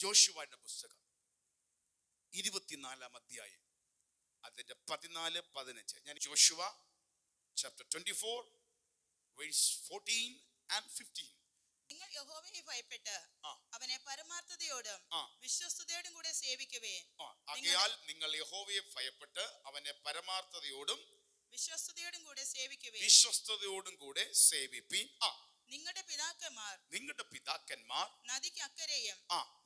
ജോഷുവയുടെ പുസ്തകം 24 അധ്യായം അതിന്റെ 14-15. ഞാൻ ജോഷുവ chapter 24 verse 14 and 15. നിങ്ങൾ യഹോവയെ ഭയപ്പെട്ട് അവനെ പരമാർത്ഥതയോടും വിശ്വസ്തയോടും കൂടെ സേവിക്കുവേ. ആകയാൽ നിങ്ങൾ യഹോവയെ ഭയപ്പെട്ട് അവനെ പരമാർത്ഥതയോടും വിശ്വസ്തയോടും കൂടെ സേവിപ്പീൻ. നിങ്ങളുടെ പിതാക്കന്മാർ നദിക്ക് അക്കരെയും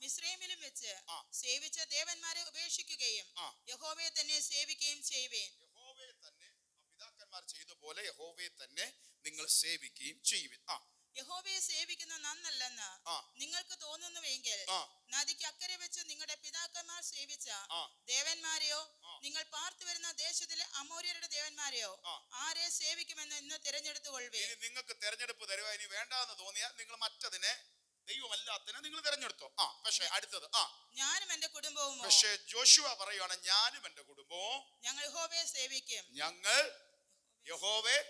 മിസ്രയീമിലും വെച്ച് സേവിച്ച ദേവന്മാരെ ഉപേക്ഷിക്കുകയും യഹോവയെ തന്നെ സേവിക്കുകയും ചെയ്യുവേൻ. യഹോവയെ തന്നെ പിതാക്കന്മാർ ചെയ്ത പോലെ യഹോവയെ തന്നെ നിങ്ങൾ സേവിക്കുകയും ചെയ്യുവിൻ. യഹോവയെ സേവിക്കുന്ന നന്നല്ലെന്ന് നിങ്ങൾക്ക് തോന്നുന്നുവെങ്കിൽ നദിക്ക് അക്കരെ വെച്ച് നിങ്ങളുടെ പിതാക്കന്മാർ സേവിച്ച ദേവന്മാരെയോ നിങ്ങൾ പാർത്തു വരുന്ന ദേശത്തിലെ അമോര്യരുടെ ദേവന്മാരെയോ ആരെ സേവിക്കുമെന്ന് ഇന്ന് തിരഞ്ഞെടുത്തു കൊള്ളുവേ. നിങ്ങൾക്ക് തെരഞ്ഞെടുപ്പ് തരുക. ഇനി വേണ്ടാന്ന് തോന്നിയാൽ നിങ്ങൾ മറ്റതിനെ ദൈവമല്ലാത്തതിനെ നിങ്ങൾ തിരഞ്ഞെടുത്തോ. പക്ഷേ അടുത്തത് ഞാനും എന്റെ കുടുംബവും. പക്ഷേ ജോഷുവ പറയുവാണ് ഞാനും എന്റെ കുടുംബവും ഞങ്ങൾ യഹോവയെ സേവിക്കും. ഞങ്ങൾ യഹോവയെ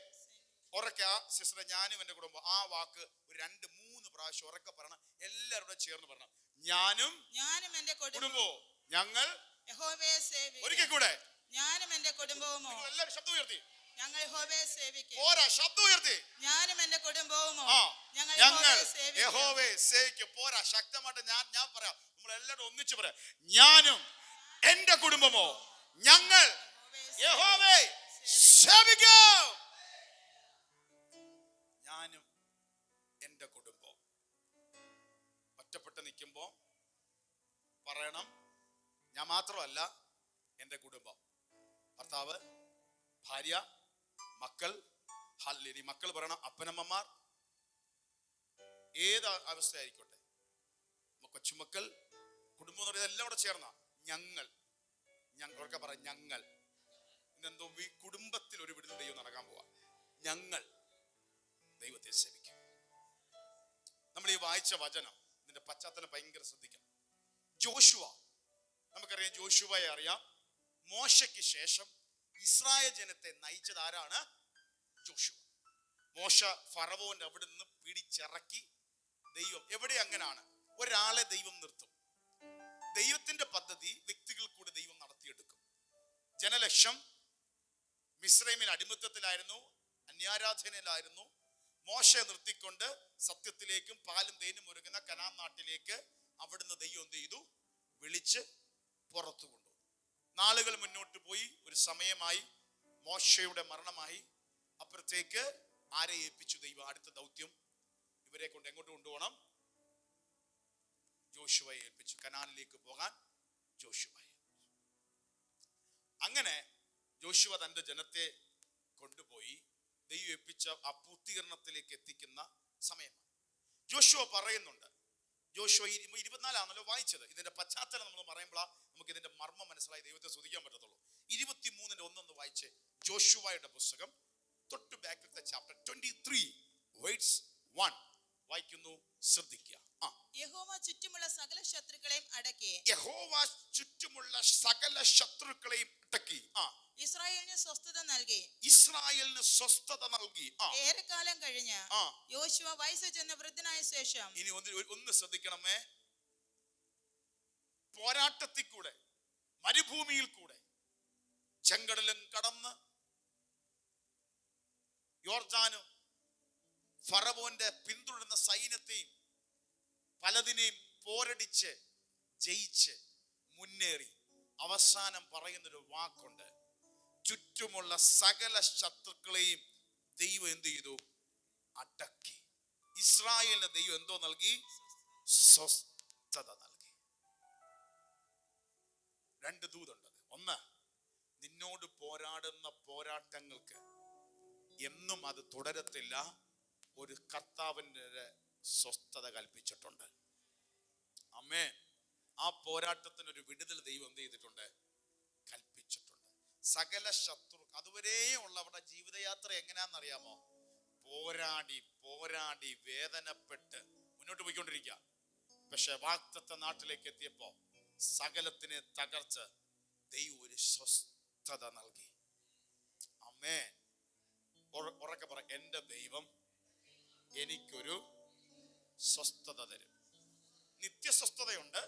ഉറക്കെ സിസ്റ്ററെ ഞാനും എന്റെ കുടുംബം. ആ വാക്ക് ഒരു 2-3 പ്രാവശ്യം ഉറക്കെ പറയണം. എല്ലാവരും ചേർന്ന് പറയണം. ഞാനും എന്റെ കുടുംബവും ഞങ്ങൾ യഹോവയെ സേവിക്കും. ഒരിക്കൽ കൂടെ ഞാനും എന്റെ കുടുംബവും എല്ലാവരും ശബ്ദം ഉയർത്തി ഞങ്ങൾ യഹോവയെ സേവിക്കും. പോരാ, ശബ്ദം ഉയർത്തി ഞാനും എന്റെ കുടുംബവും ഞങ്ങൾ യഹോവയെ സേവിക്കും. പോരാ, ശക്തമായിട്ട് ഞാൻ പറയാം. നമ്മളെല്ലാവരും ഒന്നിച്ച് പറയാം. ഞാനും എന്റെ കുടുംബമോ ഞങ്ങൾ യഹോവയെ സേവിക്കും. ഞാനും എന്റെ കുടുംബം. ഒറ്റപ്പെട്ട് നിൽക്കുമ്പോ പറയണം ഞാൻ മാത്രമല്ല എന്റെ കുടുംബം. ഭർത്താവ്, ഭാര്യ, മക്കൾ. മക്കൾ പറയണം അപ്പനമ്മമാർ, ഏത് അവസ്ഥയായിക്കോട്ടെ. കൊച്ചുമക്കൾ, കുടുംബം എന്ന് പറയുന്നത് എല്ലാം കൂടെ ചേർന്ന ഞങ്ങൾ. ഞങ്ങളൊക്കെ പറയാം ഞങ്ങൾ. ഇന്നെന്തോ കുടുംബത്തിൽ ഒരു വിടുതൽ ദൈവം നടക്കാൻ പോവാ. ഞങ്ങൾ ദൈവത്തെ സേവിക്കും. നമ്മൾ ഈ വായിച്ച വചനം ഇതിന്റെ പശ്ചാത്തലം ഭയങ്കര ശ്രദ്ധിക്കണം. ജോഷുവ, നമുക്കറിയാം ജോഷുവയെ അറിയാം. മോശയ്ക്ക് ശേഷം ഇസ്രായേൽ ജനത്തെ നയിച്ചത് ആരാണ്? ജോഷുവ. മോശ ഫറവോന്റെ അവിടെ നിന്ന് പിടിച്ചിറക്കി. ദൈവം എവിടെ അങ്ങനാണ്, ഒരാളെ ദൈവം നിർത്തും. ദൈവത്തിന്റെ പദ്ധതി വ്യക്തികൾ കൂടെ ദൈവം നടത്തിയെടുക്കും. ജനലക്ഷം മിസ്രൈമിൽ അടിമത്തത്തിലായിരുന്നു, അന്യാരാധനയിലായിരുന്നു. മോശയെ നിർത്തിക്കൊണ്ട് സത്യത്തിലേക്കും പാലും തേനും ഒരുങ്ങുന്ന കനാൻ നാട്ടിലേക്ക് അവിടുന്ന് ദൈവം എന്ത് ചെയ്തു? വിളിച്ച് പുറത്തു കൊണ്ടുവന്നു. നാളുകൾ മുന്നോട്ട് പോയി. ഒരു സമയമായി, മോശയുടെ മരണമായി. അപ്പുറത്തേക്ക് ആരെ ഏൽപ്പിച്ചു ദൈവം? അടുത്ത ദൗത്യം ഇവരെ കൊണ്ട് എങ്ങോട്ട് കൊണ്ടുപോകണം? ജോഷുവയെ ഏൽപ്പിച്ചു. കനാനിലേക്ക് പോകാൻ ജോഷുവയെ. അങ്ങനെ ജോഷുവ തന്റെ ജനത്തെ കൊണ്ടുപോയി ദൈവം ഏൽപ്പിച്ച ആ പൂർത്തീകരണത്തിലേക്ക് എത്തിക്കുന്ന സമയമാണ്. ജോഷുവ പറയുന്നുണ്ട്. ജോഷുവ 24 വായിച്ചത്. ഇതിന്റെ പശ്ചാത്തലം നമ്മൾ പറയുമ്പോഴാണ് നമുക്ക് ഇതിന്റെ മർമ്മം മനസ്സിലായി ദൈവത്തെ സ്തുതിക്കാൻ പറ്റത്തുള്ളൂ. 23:1 വായിച്ച് ജോഷുവയുടെ പുസ്തകം തൊട്ട് ബാക്കിലത്തെ ചാപ്റ്റർ 23 വേഴ്സ് 1 വായിക്കുന്നു. ശ്രദ്ധിക്കുക. യഹോവ ചുറ്റുമുള്ള സകല ശത്രുക്കളെയും അടക്കി. യഹോവ ചുറ്റുമുള്ള സകല ശത്രുക്കളെയും അടക്കി. ഇസ്രായേലിന് സ്വസ്ഥത നൽകി. ഇസ്രായേലിന് സ്വസ്ഥത നൽകി. ഏറെക്കാലം കഴിഞ്ഞ് യോശുവ വയസ്സ് ചെന്ന വൃദ്ധനായ ശേഷം. ഇനി ഒന്ന് ശ്രദ്ധിക്കണമേ. പോരാട്ടത്തിൽ കൂടെ, മരുഭൂമിയിൽ കൂടെ, ചെങ്കടലും കടന്ന് യോർദാനും ഫറവോന്റെ പിന്തുടരുന്ന സൈന്യത്തെയും പലതിനെയും പോരടിച്ച് ജയിച്ച് മുന്നേറി അവസാനം പറയുന്നൊരു വാക്കുണ്ട്. ചുറ്റുമുള്ള സകല ശത്രുക്കളെയും ദൈവം എന്ത് ചെയ്തു? അടക്കി. ഇസ്രായേലിന് ദൈവം എന്തോ നൽകി? സ്വസ്ഥത നൽകി. 2 ദൂതുണ്ട്. ഒന്ന്, നിന്നോട് പോരാടുന്ന പോരാട്ടങ്ങൾക്ക് എന്നും അത് തുടരത്തില്ല. ഒരു കർത്താവിൻ്റെ സ്വസ്ഥത കൽപ്പിച്ചിട്ടുണ്ട്. ആമേൻ. ആ പോരാട്ടത്തിനൊരു വിടുതൽ ദൈവം എന്ത് ചെയ്തിട്ടുണ്ട്? കൽപ്പിച്ചിട്ടുണ്ട്. സകല ശത്രു അതുവരെ ഉള്ളവരുടെ ജീവിതയാത്ര എങ്ങനെയാണെന്നറിയാമോ? പോരാടി പോരാടി വേദനപ്പെട്ട് മുന്നോട്ട് പോയിക്കൊണ്ടിരിക്കുക. പക്ഷെ വാഗ്ദത്ത നാട്ടിലേക്ക് എത്തിയപ്പോ സകലത്തിനെ തകർച്ച് ദൈവം ഒരു സ്വസ്ഥത നൽകി. ആമേൻ. ഉറക്കെ പറ, എന്റെ ദൈവം എനിക്കൊരു സ്വസ്ഥത തരും. നിത്യസ്വസ്ഥതയുണ്ട്,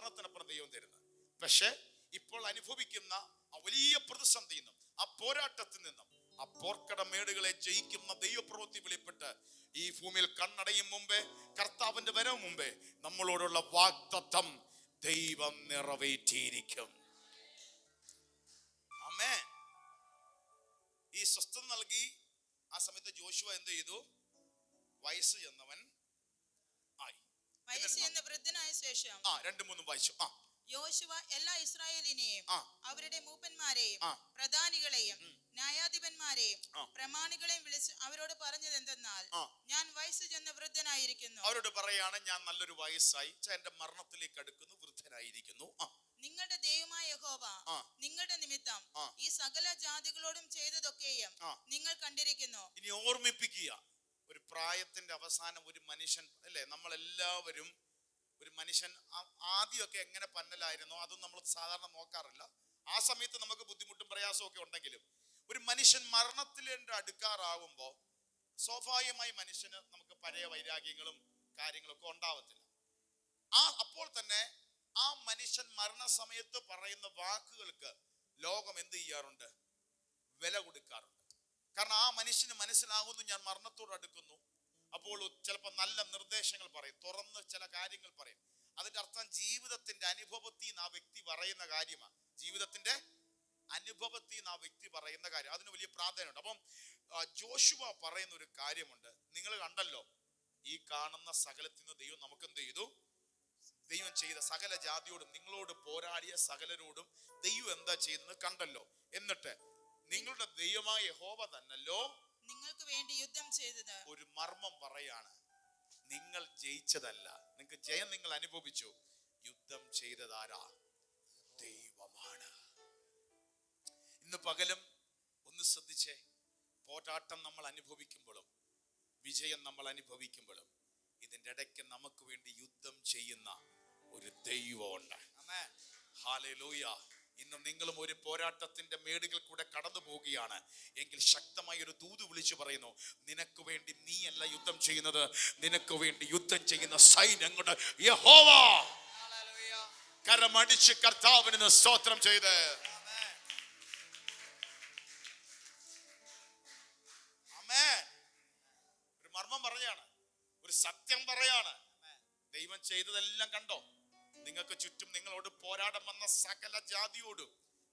മരണത്തിനപ്പുറം ദൈവം തരുന്നത്. പക്ഷെ ഇപ്പോൾ അനുഭവിക്കുന്ന ആ വലിയ പ്രതിസന്ധിയിൽ നിന്നും, ആ പോരാട്ടത്തിൽ നിന്നും, ആ പോർക്കട മേടുകളെ ജയിക്കുന്ന ദൈവപ്രവൃത്തി വെളിപ്പെട്ട് ഈ ഭൂമിയിൽ കണ്ണടയും മുമ്പേ, കർത്താവിന്റെ വരവ് മുമ്പേ നമ്മളോടുള്ള വാഗ്ദത്തം ദൈവം നിറവേറ്റിയിരിക്കും. ആമേൻ. ഈ സ്വസ്ഥത നൽകി ആ സമയത്ത് ജോഷുവ എന്ത് ചെയ്തു? വയസ്സ് ചെന്നവൻ ആയി. വയസ്സ് ചെന്ന വൃദ്ധനായ ശേഷം 2-3 വായിച്ചു. യോശുവ എല്ലാ ഇസ്രായേലിനെയും അവരുടെ മൂപ്പന്മാരെയും പ്രധാനികളെയും ന്യായാധിപന്മാരെയും പ്രമാണികളെയും വിളിച്ച് അവരോട് പറഞ്ഞത് എന്തെന്നാൽ, ഞാൻ വയസ്സ് ചെന്ന വൃദ്ധനായിരിക്കുന്നു. അവരോട് പറയാണ്, ഞാൻ നല്ലൊരു വയസ്സായി, എന്റെ മരണത്തിലേക്ക് അടുക്കുന്നു, വൃദ്ധനായിരിക്കുന്നു. നിങ്ങളുടെ ദൈവമായ യഹോവ നിങ്ങളുടെ നിമിത്തം ഈ സകല ജാതികളോടും ചെയ്തതൊക്കെയും നിങ്ങൾ കണ്ടിരിക്കുന്നു. ഇനി ഓർമ്മിപ്പിക്കുക, ഒരു പ്രായത്തിന്റെ അവസാനം ഒരു മനുഷ്യൻ അല്ലേ, നമ്മളെല്ലാവരും ഒരു മനുഷ്യൻ ആദ്യമൊക്കെ എങ്ങനെ പന്നലായിരുന്നോ അതൊന്നും നമ്മൾ സാധാരണ നോക്കാറില്ല. ആ സമയത്ത് നമുക്ക് ബുദ്ധിമുട്ടും പ്രയാസവും ഒക്കെ ഉണ്ടെങ്കിലും ഒരു മനുഷ്യൻ മരണത്തിലേക്ക് അടുക്കാറാകുമ്പോൾ സ്വാഭാവികമായി മനുഷ്യന് നമുക്ക് പഴയ വൈരാഗ്യങ്ങളും കാര്യങ്ങളൊക്കെ ഉണ്ടാവത്തില്ല. അപ്പോൾ തന്നെ ആ മനുഷ്യൻ മരണസമയത്ത് പറയുന്ന വാക്കുകൾക്ക് ലോകം എന്ത് ചെയ്യാറുണ്ട്? വില കൊടുക്കാറുണ്ട്. കാരണം ആ മനുഷ്യന് മനസ്സിലാകുന്നു, ഞാൻ മരണത്തോട് അടുക്കുന്നു. അപ്പോൾ ചിലപ്പോൾ നല്ല നിർദ്ദേശങ്ങൾ പറയും, തുറന്ന് ചില കാര്യങ്ങൾ പറയും. അതിന്റെ അർത്ഥം ജീവിതത്തിന്റെ അനുഭവത്തിൽ നിന്ന് ആ വ്യക്തി പറയുന്ന കാര്യമാണ്. ജീവിതത്തിന്റെ അനുഭവത്തിൽ നിന്ന് ആ വ്യക്തി പറയുന്ന കാര്യം, അതിന് വലിയ പ്രാധാന്യമുണ്ട്. അപ്പം ജോഷുവ പറയുന്ന ഒരു കാര്യമുണ്ട്. നിങ്ങൾ കണ്ടല്ലോ, ഈ കാണുന്ന സകലത്തിൽ നിന്ന് ദൈവം നമുക്ക് എന്ത് ചെയ്തു? ദൈവം ചെയ്ത സകല ജാതിയോടും നിങ്ങളോട് പോരാടിയ സകലരോടും ദൈവം എന്താ ചെയ്തെന്ന് കണ്ടല്ലോ. എന്നിട്ട് നിങ്ങളുടെ ദൈവമായ യഹോവ തന്നല്ലോ നിങ്ങൾക്ക് വേണ്ടി യുദ്ധം ചെയ്തത്. ഒരു മർമ്മം പറയാണ്, നിങ്ങൾ ജയിച്ചതല്ല, നിങ്ങൾക്ക് ജയം നിങ്ങൾ അനുഭവിച്ചു. യുദ്ധം ചെയ്തതാരാ? ദൈവമാണ്. ഇന്ന് പകലും ഒന്ന് ശ്രദ്ധിച്ചേ, പോരാട്ടം നമ്മൾ അനുഭവിക്കുമ്പോഴും വിജയം നമ്മൾ അനുഭവിക്കുമ്പോഴും ഇതിന്റെ ഇടയ്ക്ക് നമുക്ക് വേണ്ടി യുദ്ധം ചെയ്യുന്ന ഒരു ദൈവമുണ്ട്. ഹല്ലേലൂയ. ഇന്നും നിങ്ങളും ഒരു പോരാട്ടത്തിന്റെ മേടുകൾ കൂടെ കടന്നു പോവുകയാണ് എങ്കിൽ ശക്തമായ ഒരു ദൂത് വിളിച്ചു പറയുന്നു, നിനക്ക് വേണ്ടി നീയല്ല യുദ്ധം ചെയ്യുന്നത്, നിനക്ക് വേണ്ടി യുദ്ധം ചെയ്യുന്ന സൈന്യങ്ങളുടെ യഹോവ. കരമടിച്ച് കർത്താവിന് സ്തോത്രം ചെയ്ത് ഒരു മർമ്മം പറയാണ്, ഒരു സത്യം പറയാണ്. ദൈവം ചെയ്തതെല്ലാം കണ്ടോ? നിങ്ങൾക്ക് ചുറ്റും നിങ്ങളോട് പോരാടം വന്ന സകല ജാതിയോടും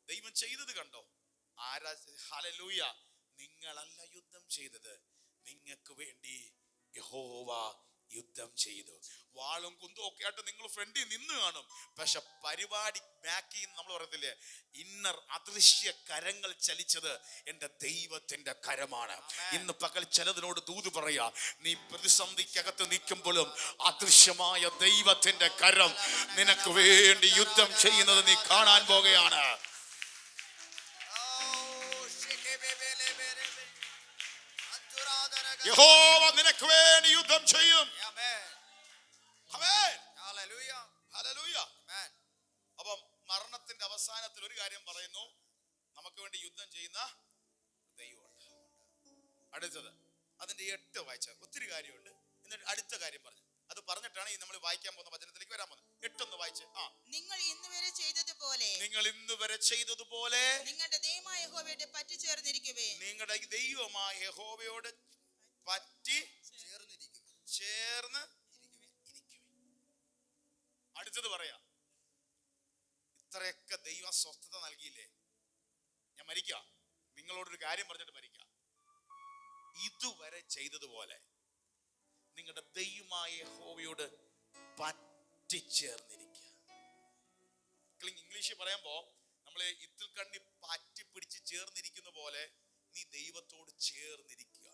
ദൈവം ചെയ്തത് കണ്ടോ? ആരാ? ഹല്ലേലൂയ. നിങ്ങളല്ല യുദ്ധം ചെയ്തത്, നിങ്ങൾക്ക് വേണ്ടി യഹോവ യുദ്ധം ചെയ്തു. വാളും കുന്തവും ഒക്കെ ആയിട്ട് നിങ്ങൾ ഫ്രണ്ടിൽ നിന്ന് കാണും, പക്ഷെ പരിപാടി ബാക്കിൽ നമ്മൾ പറയത്തില്ലേ, ഇന്നർ അദൃശ്യ കരങ്ങൾ ചലിച്ചത് എന്റെ ദൈവത്തിന്റെ കരമാണ്. ഇന്ന് പകൽ ചിലതിനോട് ദൂത് പറയാ, നീ പ്രതിസന്ധിക്കകത്ത് നിൽക്കുമ്പോഴും അദൃശ്യമായ ദൈവത്തിന്റെ കരം നിനക്ക് വേണ്ടി യുദ്ധം ചെയ്യുന്നത് നീ കാണാൻ പോകുകയാണ്. യഹോവ നിനക്ക് വേണ്ടി യുദ്ധം ചെയ്യും. അപ്പം മരണത്തിന്റെ അവസാനത്തിൽ ഒരു കാര്യം പറയുന്നു, നമുക്ക് വേണ്ടി യുദ്ധം ചെയ്യുന്ന ദൈവമുണ്ട്. അടുത്തത് അതിന്റെ 8 വായിച്ച ഒത്തിരി കാര്യമുണ്ട്. എന്നിട്ട് അടുത്ത കാര്യം പറഞ്ഞു, അത് പറഞ്ഞിട്ടാണ് ഈ നമ്മൾ വായിക്കാൻ പോകുന്ന വചനത്തിലേക്ക് വരാൻ പോകുന്നത്. 8 വായിച്ച്. നിങ്ങൾ ഇന്ന് വരെ ചെയ്തതുപോലെ നിങ്ങളുടെ ദൈവമായ യഹോവയോട് പറ്റി ചേർന്നിരിക്കുവേ. നിങ്ങളുടെ ദൈവമായ യഹോവയോട് പറ്റി ചേർന്ന് ഇരിക്കുവേ. അടുത്തത് പറയാ, ഇത്രയൊക്കെ ദൈവം സ്വസ്ഥത നൽകിയില്ലേ, ഞാൻ മരിക്കുക, നിങ്ങളോടൊരു കാര്യം പറഞ്ഞിട്ട് മരിക്കുക. ഇതുവരെ ചെയ്തതുപോലെ നിങ്ങളുടെ ദൈവമായ യഹോവയോട് പറ്റിച്ചേർന്നിരിക്കുക. ഇംഗ്ലീഷിൽ പറയുമ്പോ നമ്മള് ഇത്തിൽ കണ്ണി പറ്റി പിടിച്ച് ചേർന്നിരിക്കുന്ന പോലെ നീ ദൈവത്തോട് ചേർന്നിരിക്കുക.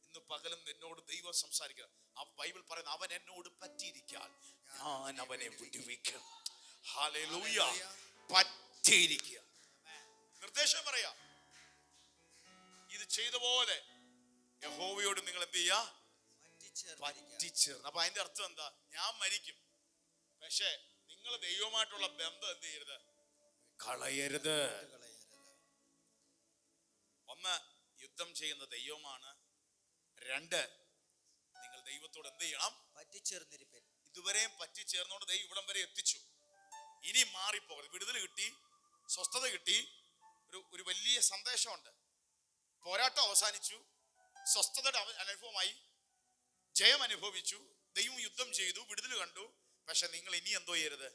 ഇന്ന് പകലും എന്നോട് ദൈവം സംസാരിക്കുക. ആ ബൈബിൾ പറയുന്നത്, അവൻ എന്നോട് പറ്റിയിരിക്കാൻ ഞാൻ അവനെ വിടുവിക്കും. ഹല്ലേലൂയ. പറ്റിയിരിക്കുക. നിർദ്ദേശം പറയാ, ഇത് ചെയ്ത പോലെ യഹോവയോട് നിങ്ങൾ എന്ത് ചെയ്യാ? പറ്റിച്ചേർന്ന്. അപ്പൊ അതിന്റെ അർത്ഥം എന്താ? ഞാൻ മരിക്കും, പക്ഷെ നിങ്ങൾ ദൈവമായിട്ടുള്ള ബന്ധം എന്ത് ചെയ്യരുത്? കളയരുത്. ഒന്ന്, യുദ്ധം ചെയ്യുന്ന ദൈവമാണ്. 2, നിങ്ങൾ ദൈവത്തോട് എന്ത് ചെയ്യണം? പറ്റിച്ചേർന്നിരിപ്പൻ. ഇതുവരെയും പറ്റിച്ചേർന്നോണ്ട് ദൈവം ഇവിടം വരെ എത്തിച്ചു. ഇനി മാറിപ്പോകരുത്. വിടുതൽ കിട്ടി, സ്വസ്ഥത കിട്ടി, ഒരു വലിയ സന്ദേശമുണ്ട്. പോരാട്ടം അവസാനിച്ചു, സ്വസ്ഥതയുടെ അനുഭവമായി, ജയം അനുഭവിച്ചു, ദൈവം യുദ്ധം ചെയ്തു, വിടുതൽ കണ്ടു. പക്ഷെ നിങ്ങൾ ഇനി എന്തോ ചെയ്യരുത്,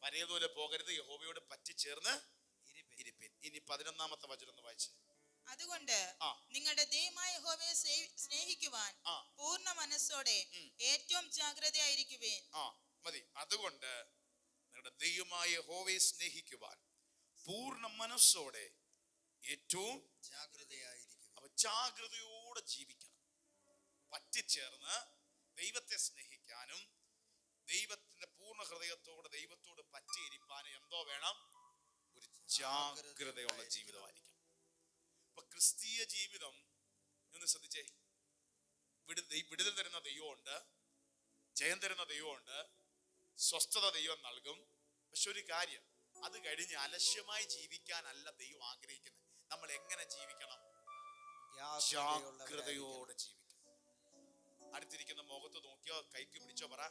പഴയതുപോലെ പോകരുത്, യഹോവയോട് പറ്റിച്ചേർന്ന് ഇരിപ്പിൻ. ഇനി 11-ാമത്തെ വചനം ഒന്ന് വായിച്ച്. അതുകൊണ്ട് നിങ്ങളുടെ ദൈവമായ യഹോവയെ സ്നേഹിക്കുവാൻ പൂർണ്ണ മനസ്സോടെ ഏറ്റവും ജാഗ്രതയായിരിക്കുവേൻ. മതി. അതുകൊണ്ട് നിങ്ങളുടെ ദൈവമായ യഹോവയെ സ്നേഹിക്കുവാൻ പൂർണ്ണ മനസ്സോടെ ഏറ്റവും ജാഗ്രതയായിരിക്കും. അപ്പൊ ജാഗ്രതയോടെ ജീവിക്കണം. പറ്റിച്ചേർന്ന് ദൈവത്തെ സ്നേഹിക്കാനും ദൈവത്തിന്റെ പൂർണ്ണ ഹൃദയത്തോടെ ദൈവത്തോട് പറ്റിയിരിക്കാനും എന്തോ വേണം? ഒരു ജാഗ്രതയുള്ള ജീവിതമായിരിക്കണം. അപ്പൊ ക്രിസ്തീയ ജീവിതം ഒന്ന് ശ്രദ്ധിച്ചേ. വിടുതൽ തരുന്ന ദൈവമുണ്ട്, ജയം തരുന്ന ദൈവമുണ്ട്, സ്വസ്ഥത ദൈവം നൽകും. പക്ഷെ ഒരു കാര്യം, അത് കഴിഞ്ഞ് അലക്ഷ്യമായി ജീവിക്കാനല്ല ദൈവം ആഗ്രഹിക്കുന്നത്. നമ്മൾ എങ്ങനെ ജീവിക്കണം? ജാഗ്രതയോടെ ജീവിക്കണം. അടുത്തിരിക്കുന്ന മുഖത്ത് നോക്കിയോ, കൈക്ക് പിടിച്ചോ, പറ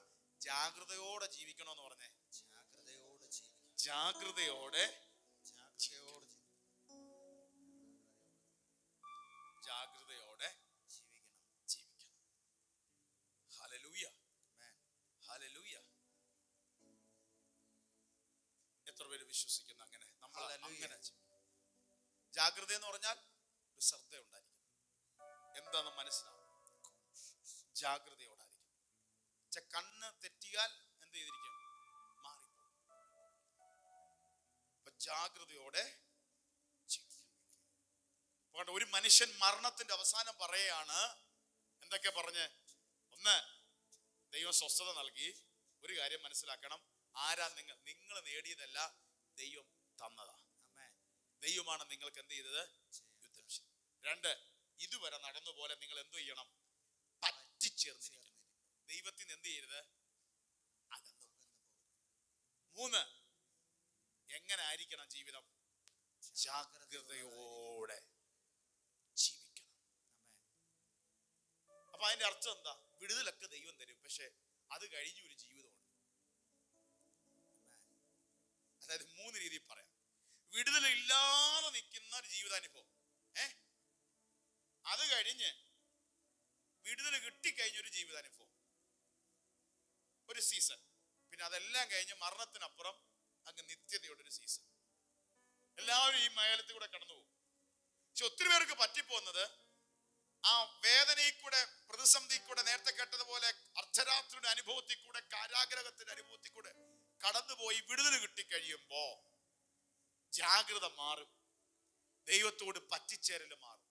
ജാഗ്രതയോടെ ജീവിക്കണമെന്ന് പറഞ്ഞേ. ജാഗ്രതയോടെ ജീവിക്കണം. Hallelujah, hallelujah. എത്ര പേര് വിശ്വസിക്കുന്നു അങ്ങനെ? നമ്മൾ അങ്ങനെ ജാഗ്രത എന്ന് പറഞ്ഞാൽ ഒരു ശ്രദ്ധ ഉണ്ടായിരിക്കും. എന്താണെന്ന് മനസ്സിലാവും. ജാഗ്രതയോടായിരിക്കും. കണ്ണ് തെറ്റിയാൽ എന്ത് ചെയ്തിരിക്കും? മാറിപ്പോകും. അപ്പൊ ജാഗ്രതയോടെ ഒരു മനുഷ്യൻ മരണത്തിന്റെ അവസാനം പറയാണ്. എന്തൊക്കെ പറഞ്ഞ്? ഒന്ന്, ദൈവം സ്വസ്ഥത നൽകി. ഒരു കാര്യം മനസ്സിലാക്കണം, ആരാ നിങ്ങൾ? നിങ്ങൾ നേടിയതല്ല, ദൈവം തന്നതാ. ദൈവമാണ് നിങ്ങൾക്ക് എന്ത് ചെയ്തത്? യുദ്ധം ചെയ്തു. 2, ഇതുവരെ നടന്നു പോലെ നിങ്ങൾ എന്ത് ചെയ്യണം? പറ്റിച്ചേർന്നിരിക്കണം. ദൈവത്തിന് എന്ത് ചെയ്യരുത്? അകന്നു. 3, എങ്ങനെ ആയിരിക്കണം ജീവിതം? ജാഗ്രതയോടെ ജീവിക്കണം. അപ്പൊ അതിന്റെ അർത്ഥം എന്താ? വിടുതലൊക്കെ ദൈവം തരും, പക്ഷെ അത് കഴിഞ്ഞ ഒരു ജീവിതമുണ്ട്. അതായത് 3 രീതിയിൽ പറയാം. വിടുതലില്ലാതെ നിൽക്കുന്ന ഒരു ജീവിതാനുഭവം, അത് കഴിഞ്ഞ് വിടുതൽ കിട്ടിക്കഴിഞ്ഞൊരു ജീവിതാനുഭവം, ഒരു സീസൺ. പിന്നെ അതെല്ലാം കഴിഞ്ഞ് മരണത്തിനപ്പുറം അങ്ങ് നിത്യതയുടെ ഒരു സീസൺ. എല്ലാവരും ഈ മേഖലത്തിൽ കൂടെ കടന്നു പോകും. പക്ഷെ ഒത്തിരി പേർക്ക് പറ്റിപ്പോകുന്നത് ആ വേദനയിൽ കൂടെ, പ്രതിസന്ധി കൂടെ, നേരത്തെ കേട്ടതുപോലെ അർദ്ധരാത്രിയുടെ അനുഭവത്തിൽ കൂടെ, കാരാഗ്രഹത്തിന്റെ അനുഭവത്തിൽ കൂടെ കടന്നുപോയി വിടുതൽ കിട്ടിക്കഴിയുമ്പോ ജാഗ്രത മാറും, ദൈവത്തോട് പറ്റിച്ചേരൽ മാറും.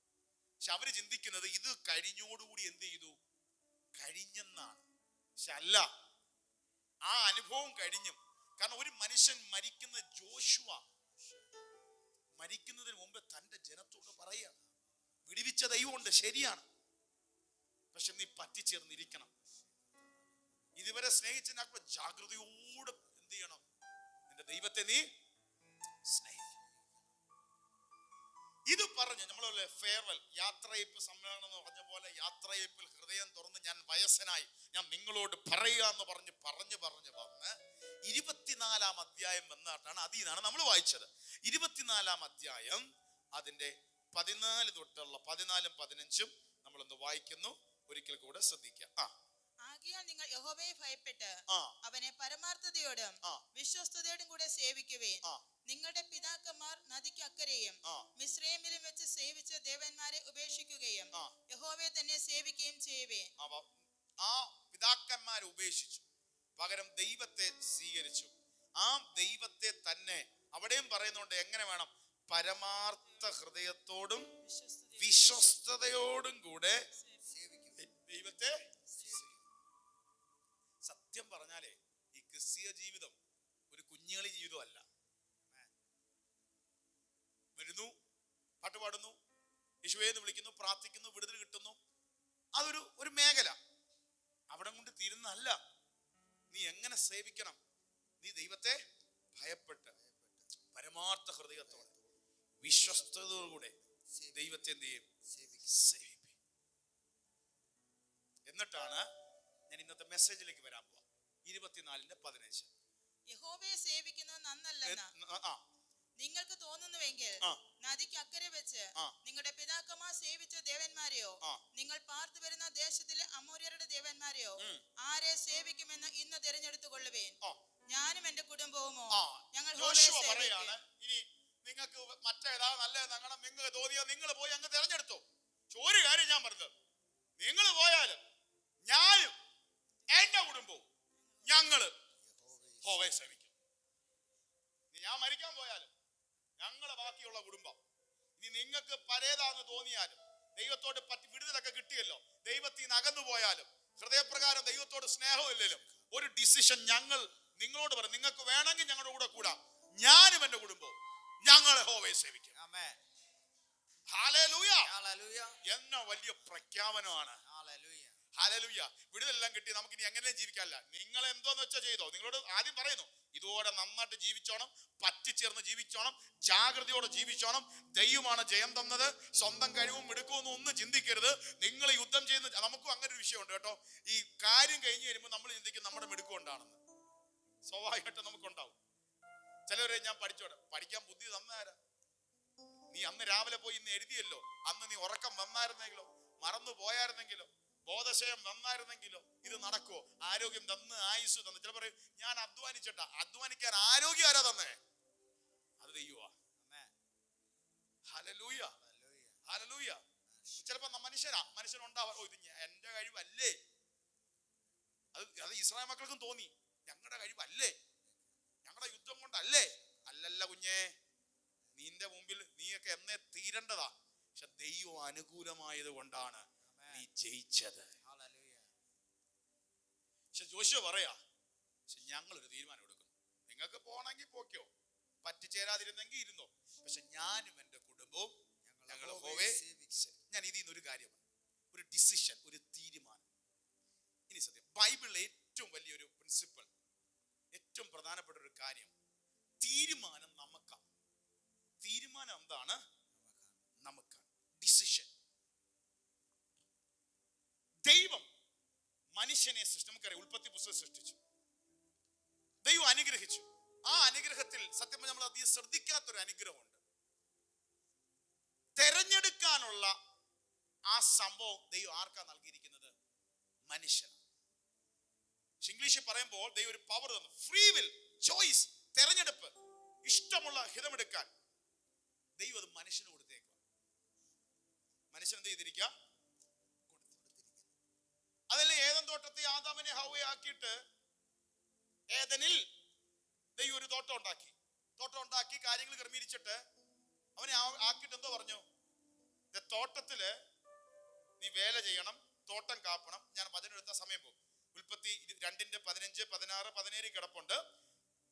പക്ഷെ അവര് ചിന്തിക്കുന്നത് ഇത് കഴിഞ്ഞോടുകൂടി എന്ത് ചെയ്തു? കഴിഞ്ഞെന്നാണ്. പക്ഷെ അല്ല, ആ അനുഭവം കഴിഞ്ഞും. കാരണം ഒരു മനുഷ്യൻ മരിക്കുന്ന, ജോഷുവ മരിക്കുന്നതിന് മുമ്പ് തന്റെ ജനത്തോട് പറയാ, വിടുവിച്ച ദൈവമുണ്ട്, ശരിയാണ്, പക്ഷെ നീ പറ്റിച്ചേർന്നിരിക്കണം. ഇതുവരെ സ്നേഹിച്ചതിനൊക്കെ ജാഗ്രതയോടെ എന്ത് ചെയ്യണം? നിന്റെ ദൈവത്തെ നീ സ്നേഹിക്കണം. ഇത് പറഞ്ഞ് നമ്മളെ ഫെയർവെൽ യാത്രയപ്പ് സമ്മേളനം എന്ന് പറഞ്ഞ പോലെ, യാത്രയപ്പിൽ ഹൃദയം തുറന്ന് ഞാൻ വയസ്സനായി, ഞാൻ നിങ്ങളോട് പറയുക എന്ന് പറഞ്ഞ് വന്ന് 24-ാം അധ്യായം വന്നിട്ടാണ്. അതിൽ നിന്നാണ് നമ്മൾ വായിച്ചത്. 24-ാം അധ്യായം അതിന്റെ 14 തൊട്ടുള്ള 14ഉം 15ഉം നമ്മളൊന്ന് വായിക്കുന്നു. ഒരിക്കൽ കൂടെ ശ്രദ്ധിക്കാം. ആകയാൽ നിങ്ങൾ യഹോവയെ ഭയപ്പെട്ട് അവനെ പരമാർത്ഥതയോടും വിശ്വസ്തയോടും കൂടെ സേവിക്കുവേൻ. നിങ്ങളുടെ പിതാക്കന്മാർ നദിക്ക് അക്കരെയും മിസ്രയീമിലും വെച്ച് സേവിച്ച ദേവന്മാരെ ഉപേക്ഷിക്കുകയും യഹോവയെ തന്നെ സേവിക്കുകയും ചെയ്യുവേൻ. ആ പിതാക്കന്മാരെ ഉപേക്ഷിച്ചു, പകരം ദൈവത്തെ സ്വീകരിച്ചു. ആ ദൈവത്തെ തന്നെ അവിടെയും പറയുന്നുണ്ട്. എങ്ങനെ വേണം? പരമാർത്ഥ ഹൃദയത്തോടും വിശ്വസ്തയോടും കൂടെ ദൈവത്തെ. സത്യം പറഞ്ഞാലേ ഈ ക്രിസ്തീയ ജീവിതം ഒരു കുഞ്ഞുങ്ങളി ജീവിതമല്ല. വരുന്നു, പാട്ടുപാടുന്നു, യേശുവെന്ന് വിളിക്കുന്നു, പ്രാർത്ഥിക്കുന്നു, വിടുതൽ കിട്ടുന്നു, അതൊരു മേഖല. അവിടെ കൊണ്ട് തീരുന്നതല്ല. നീ എങ്ങനെ സേവിക്കണം? നീ ദൈവത്തെ ഭയപ്പെട്ട് പരമാർത്ഥ ഹൃദയത്തോടെ വിശ്വസ്തയോടുകൂടെ ദൈവത്തെ എന്ത് ചെയ്യും? സേവിക്കും. എന്നിട്ടാണ് ഞാൻ ഇന്നത്തെ മെസ്സേജിലേക്ക് വരാൻ പോവാ. 24-ന്റെ 15. യഹോവയെ സേവിക്കുന്നത് നന്നല്ലെന്ന് നിങ്ങൾക്ക് തോന്നുന്നുവെങ്കിൽ നദിക്ക് അക്കരെ വെച്ച് നിങ്ങളുടെ പിതാക്കന്മാർ സേവിച്ച ദേവന്മാരെയോ നിങ്ങൾ പാർത്തു വരുന്ന ദേശത്തിലെ അമോര്യരുടെ ദേവന്മാരെയോ ആരെ സേവിക്കുമെന്ന് ഇന്ന് തിരഞ്ഞെടുത്തു കൊള്ളുവേൻ. ഞാനും എന്റെ കുടുംബവുമോ ഞങ്ങൾ ഇനി നിങ്ങൾക്ക് മറ്റേതാ നല്ലത് നിങ്ങൾക്ക് തോന്നിയാൽ നിങ്ങൾ പോയി അങ്ങ് തിരഞ്ഞെടുത്തോ. ഒരു കാര്യം ഞാൻ പറഞ്ഞത്, നിങ്ങൾ പോയാലും ഞാനും എന്റെ കുടുംബവും ഞങ്ങള് യഹോവയെ സേവിക്കും. ഞാൻ മരിക്കാൻ പോയാലും ഞങ്ങളെ ബാക്കിയുള്ള കുടുംബം. ഇനി നിങ്ങൾക്ക് പരേതാന്ന് തോന്നിയാലും ദൈവത്തോട് വിടുതലൊക്കെ കിട്ടിയല്ലോ, ദൈവത്തിൽ നിന്ന് അകന്നു പോയാലും ഹൃദയപ്രകാരം ദൈവത്തോട് സ്നേഹമില്ലല്ലോ, ഒരു ഡിസിഷൻ ഞങ്ങൾ നിങ്ങളോട് പറയും. നിങ്ങൾക്ക് വേണമെങ്കിൽ ഞങ്ങളുടെ കൂടെ കൂടാ. ഞാനും എന്റെ കുടുംബവും ഞങ്ങൾ യഹോവയെ സേവിക്കും. ഹല്ലേലൂയ. എന്ന വലിയ പ്രഖ്യാപനമാണ്. ഹല്ലേലൂയ. വിടുതലെല്ലാം കിട്ടി നമുക്ക് ഇനി എങ്ങനെ ജീവിക്കാനില്ല. നിങ്ങൾ എന്തോന്ന് വെച്ചാൽ ചെയ്തോ. നിങ്ങളോട് ആദ്യം പറയുന്നു, ഇതോടെ നന്നായിട്ട് ജീവിച്ചോണം, പറ്റിച്ചേർന്ന് ജീവിച്ചോണം, ജാഗ്രതയോടെ ജീവിച്ചോണം. ദൈവമാണ് ജയം തന്നത്, സ്വന്തം കഴിവും മിടുക്കുമൊന്നും ഒന്നും ചിന്തിക്കരുത്. നിങ്ങൾ യുദ്ധം ചെയ്യുന്ന നമുക്കും അങ്ങനെ ഒരു വിഷയമുണ്ട് കേട്ടോ. ഈ കാര്യം കഴിഞ്ഞ് വരുമ്പോൾ നമ്മൾ ചിന്തിക്കും നമ്മുടെ മിടുക്കം ഉണ്ടാണെന്ന്. സ്വാഭാവികമായിട്ട് നമുക്കുണ്ടാവും. ചിലവരെ ഞാൻ പഠിക്കാൻ ബുദ്ധി തന്നാരാ? നീ അന്ന് രാവിലെ പോയി ഇന്ന് എഴുതിയല്ലോ, അന്ന് നീ ഉറക്കം വന്നായിരുന്നെങ്കിലോ, മറന്നു പോയായിരുന്നെങ്കിലോ, ബോധശയം വന്നായിരുന്നെങ്കിലോ ഇത് നടക്കുവോ? ആരോഗ്യം തന്ന് ആയുസ് തന്ന്. ചില പറയും ഞാൻ അധ്വാനിച്ചിട്ടാ. അധ്വാനിക്കാൻ ആരോഗ്യം ആരാ തന്നേ? അത് ദൈവമാ. Hallelujah, hallelujah. ചിലപ്പോ മനുഷ്യനുണ്ടാവാ, ഇത് എന്റെ കഴിവല്ലേ. അത് ഇസ്രായേൽ മക്കൾക്കും തോന്നി, ഞങ്ങളുടെ കഴിവല്ലേ, ഞങ്ങളുടെ യുദ്ധം കൊണ്ടല്ലേ. അല്ലല്ല കുഞ്ഞേ, നിന്റെ മുമ്പിൽ നീയൊക്കെ എന്നേ തീരേണ്ടതാ. പക്ഷെ ദൈവം അനുകൂലമായത് കൊണ്ടാണ് നീ ജയിച്ചത്. പക്ഷെ ജോശുവ പറയാ, പക്ഷെ ഞങ്ങളൊരു തീരുമാനം എടുക്കുന്നു. നിങ്ങൾക്ക് പോണെങ്കിൽ പോക്കോ, പറ്റിച്ചേരാതിരുന്നെങ്കിൽ ഇരുന്നോ, പക്ഷെ ഞാനും എന്റെ കുടുംബവും ഞങ്ങൾ യഹോവയെ. ഞാൻ ഇതിൽ നിന്നൊരു കാര്യം, ഒരു ഡിസിഷൻ, ഒരു തീരുമാനം. ഇനി സത്യം ബൈബിളിലെ ഏറ്റവും വലിയൊരു പ്രിൻസിപ്പിൾ, ഏറ്റവും പ്രധാനപ്പെട്ട ഒരു കാര്യം, തീരുമാനം നമുക്കാണ്. തീരുമാനം എന്താണ്? നമുക്കാണ്. ഡിസിഷൻ. ദൈവം മനുഷ്യനെ നമുക്കറിയാം, ഉൽപ്പത്തി പുസ്തകം സൃഷ്ടിച്ചു, ദൈവം അനുഗ്രഹിച്ചു. ആ അനുഗ്രഹത്തിൽ സത്യം നമ്മൾ അധികം ശ്രദ്ധിക്കാത്തൊരു അനുഗ്രഹമുണ്ട്. തെരഞ്ഞെടുക്കാനുള്ള ആ സംഭവം ദൈവം ആർക്കാ നൽകിയിരിക്കുന്നത്? മനുഷ്യൻ. ഇംഗ്ലീഷിൽ പറയുമ്പോൾ ദൈവം ഒരു പവർ തന്നു, ഫ്രീ വിൽ, ചോയ്സ്, തെരഞ്ഞെടുപ്പ്, ഇഷ്ടമുള്ള ഹിതമെടുക്കാൻ ദൈവം അത് മനുഷ്യന് കൊടുത്തേക്കുക. മനുഷ്യൻ എന്ത് ചെയ്തിരിക്കുക? അതല്ലേ ഏദൻ തോട്ടത്തിൽ ആദാമിനെ ഹവ്വയെ ആക്കിയിട്ട് ഏദനിൽ ദൈവം ഒരു തോട്ടം ഉണ്ടാക്കി കാര്യങ്ങൾ ക്രമീകരിച്ചിട്ട് അവനെ ആക്കിയിട്ട് എന്തോ പറഞ്ഞു? തോട്ടത്തില് നീ വേല ചെയ്യണം, തോട്ടം കാപ്പണം. ഞാൻ വചനം എടുത്ത സമയം പോകും. ഉൽപ്പത്തി 2:15, 16, 17 കിടപ്പുണ്ട്.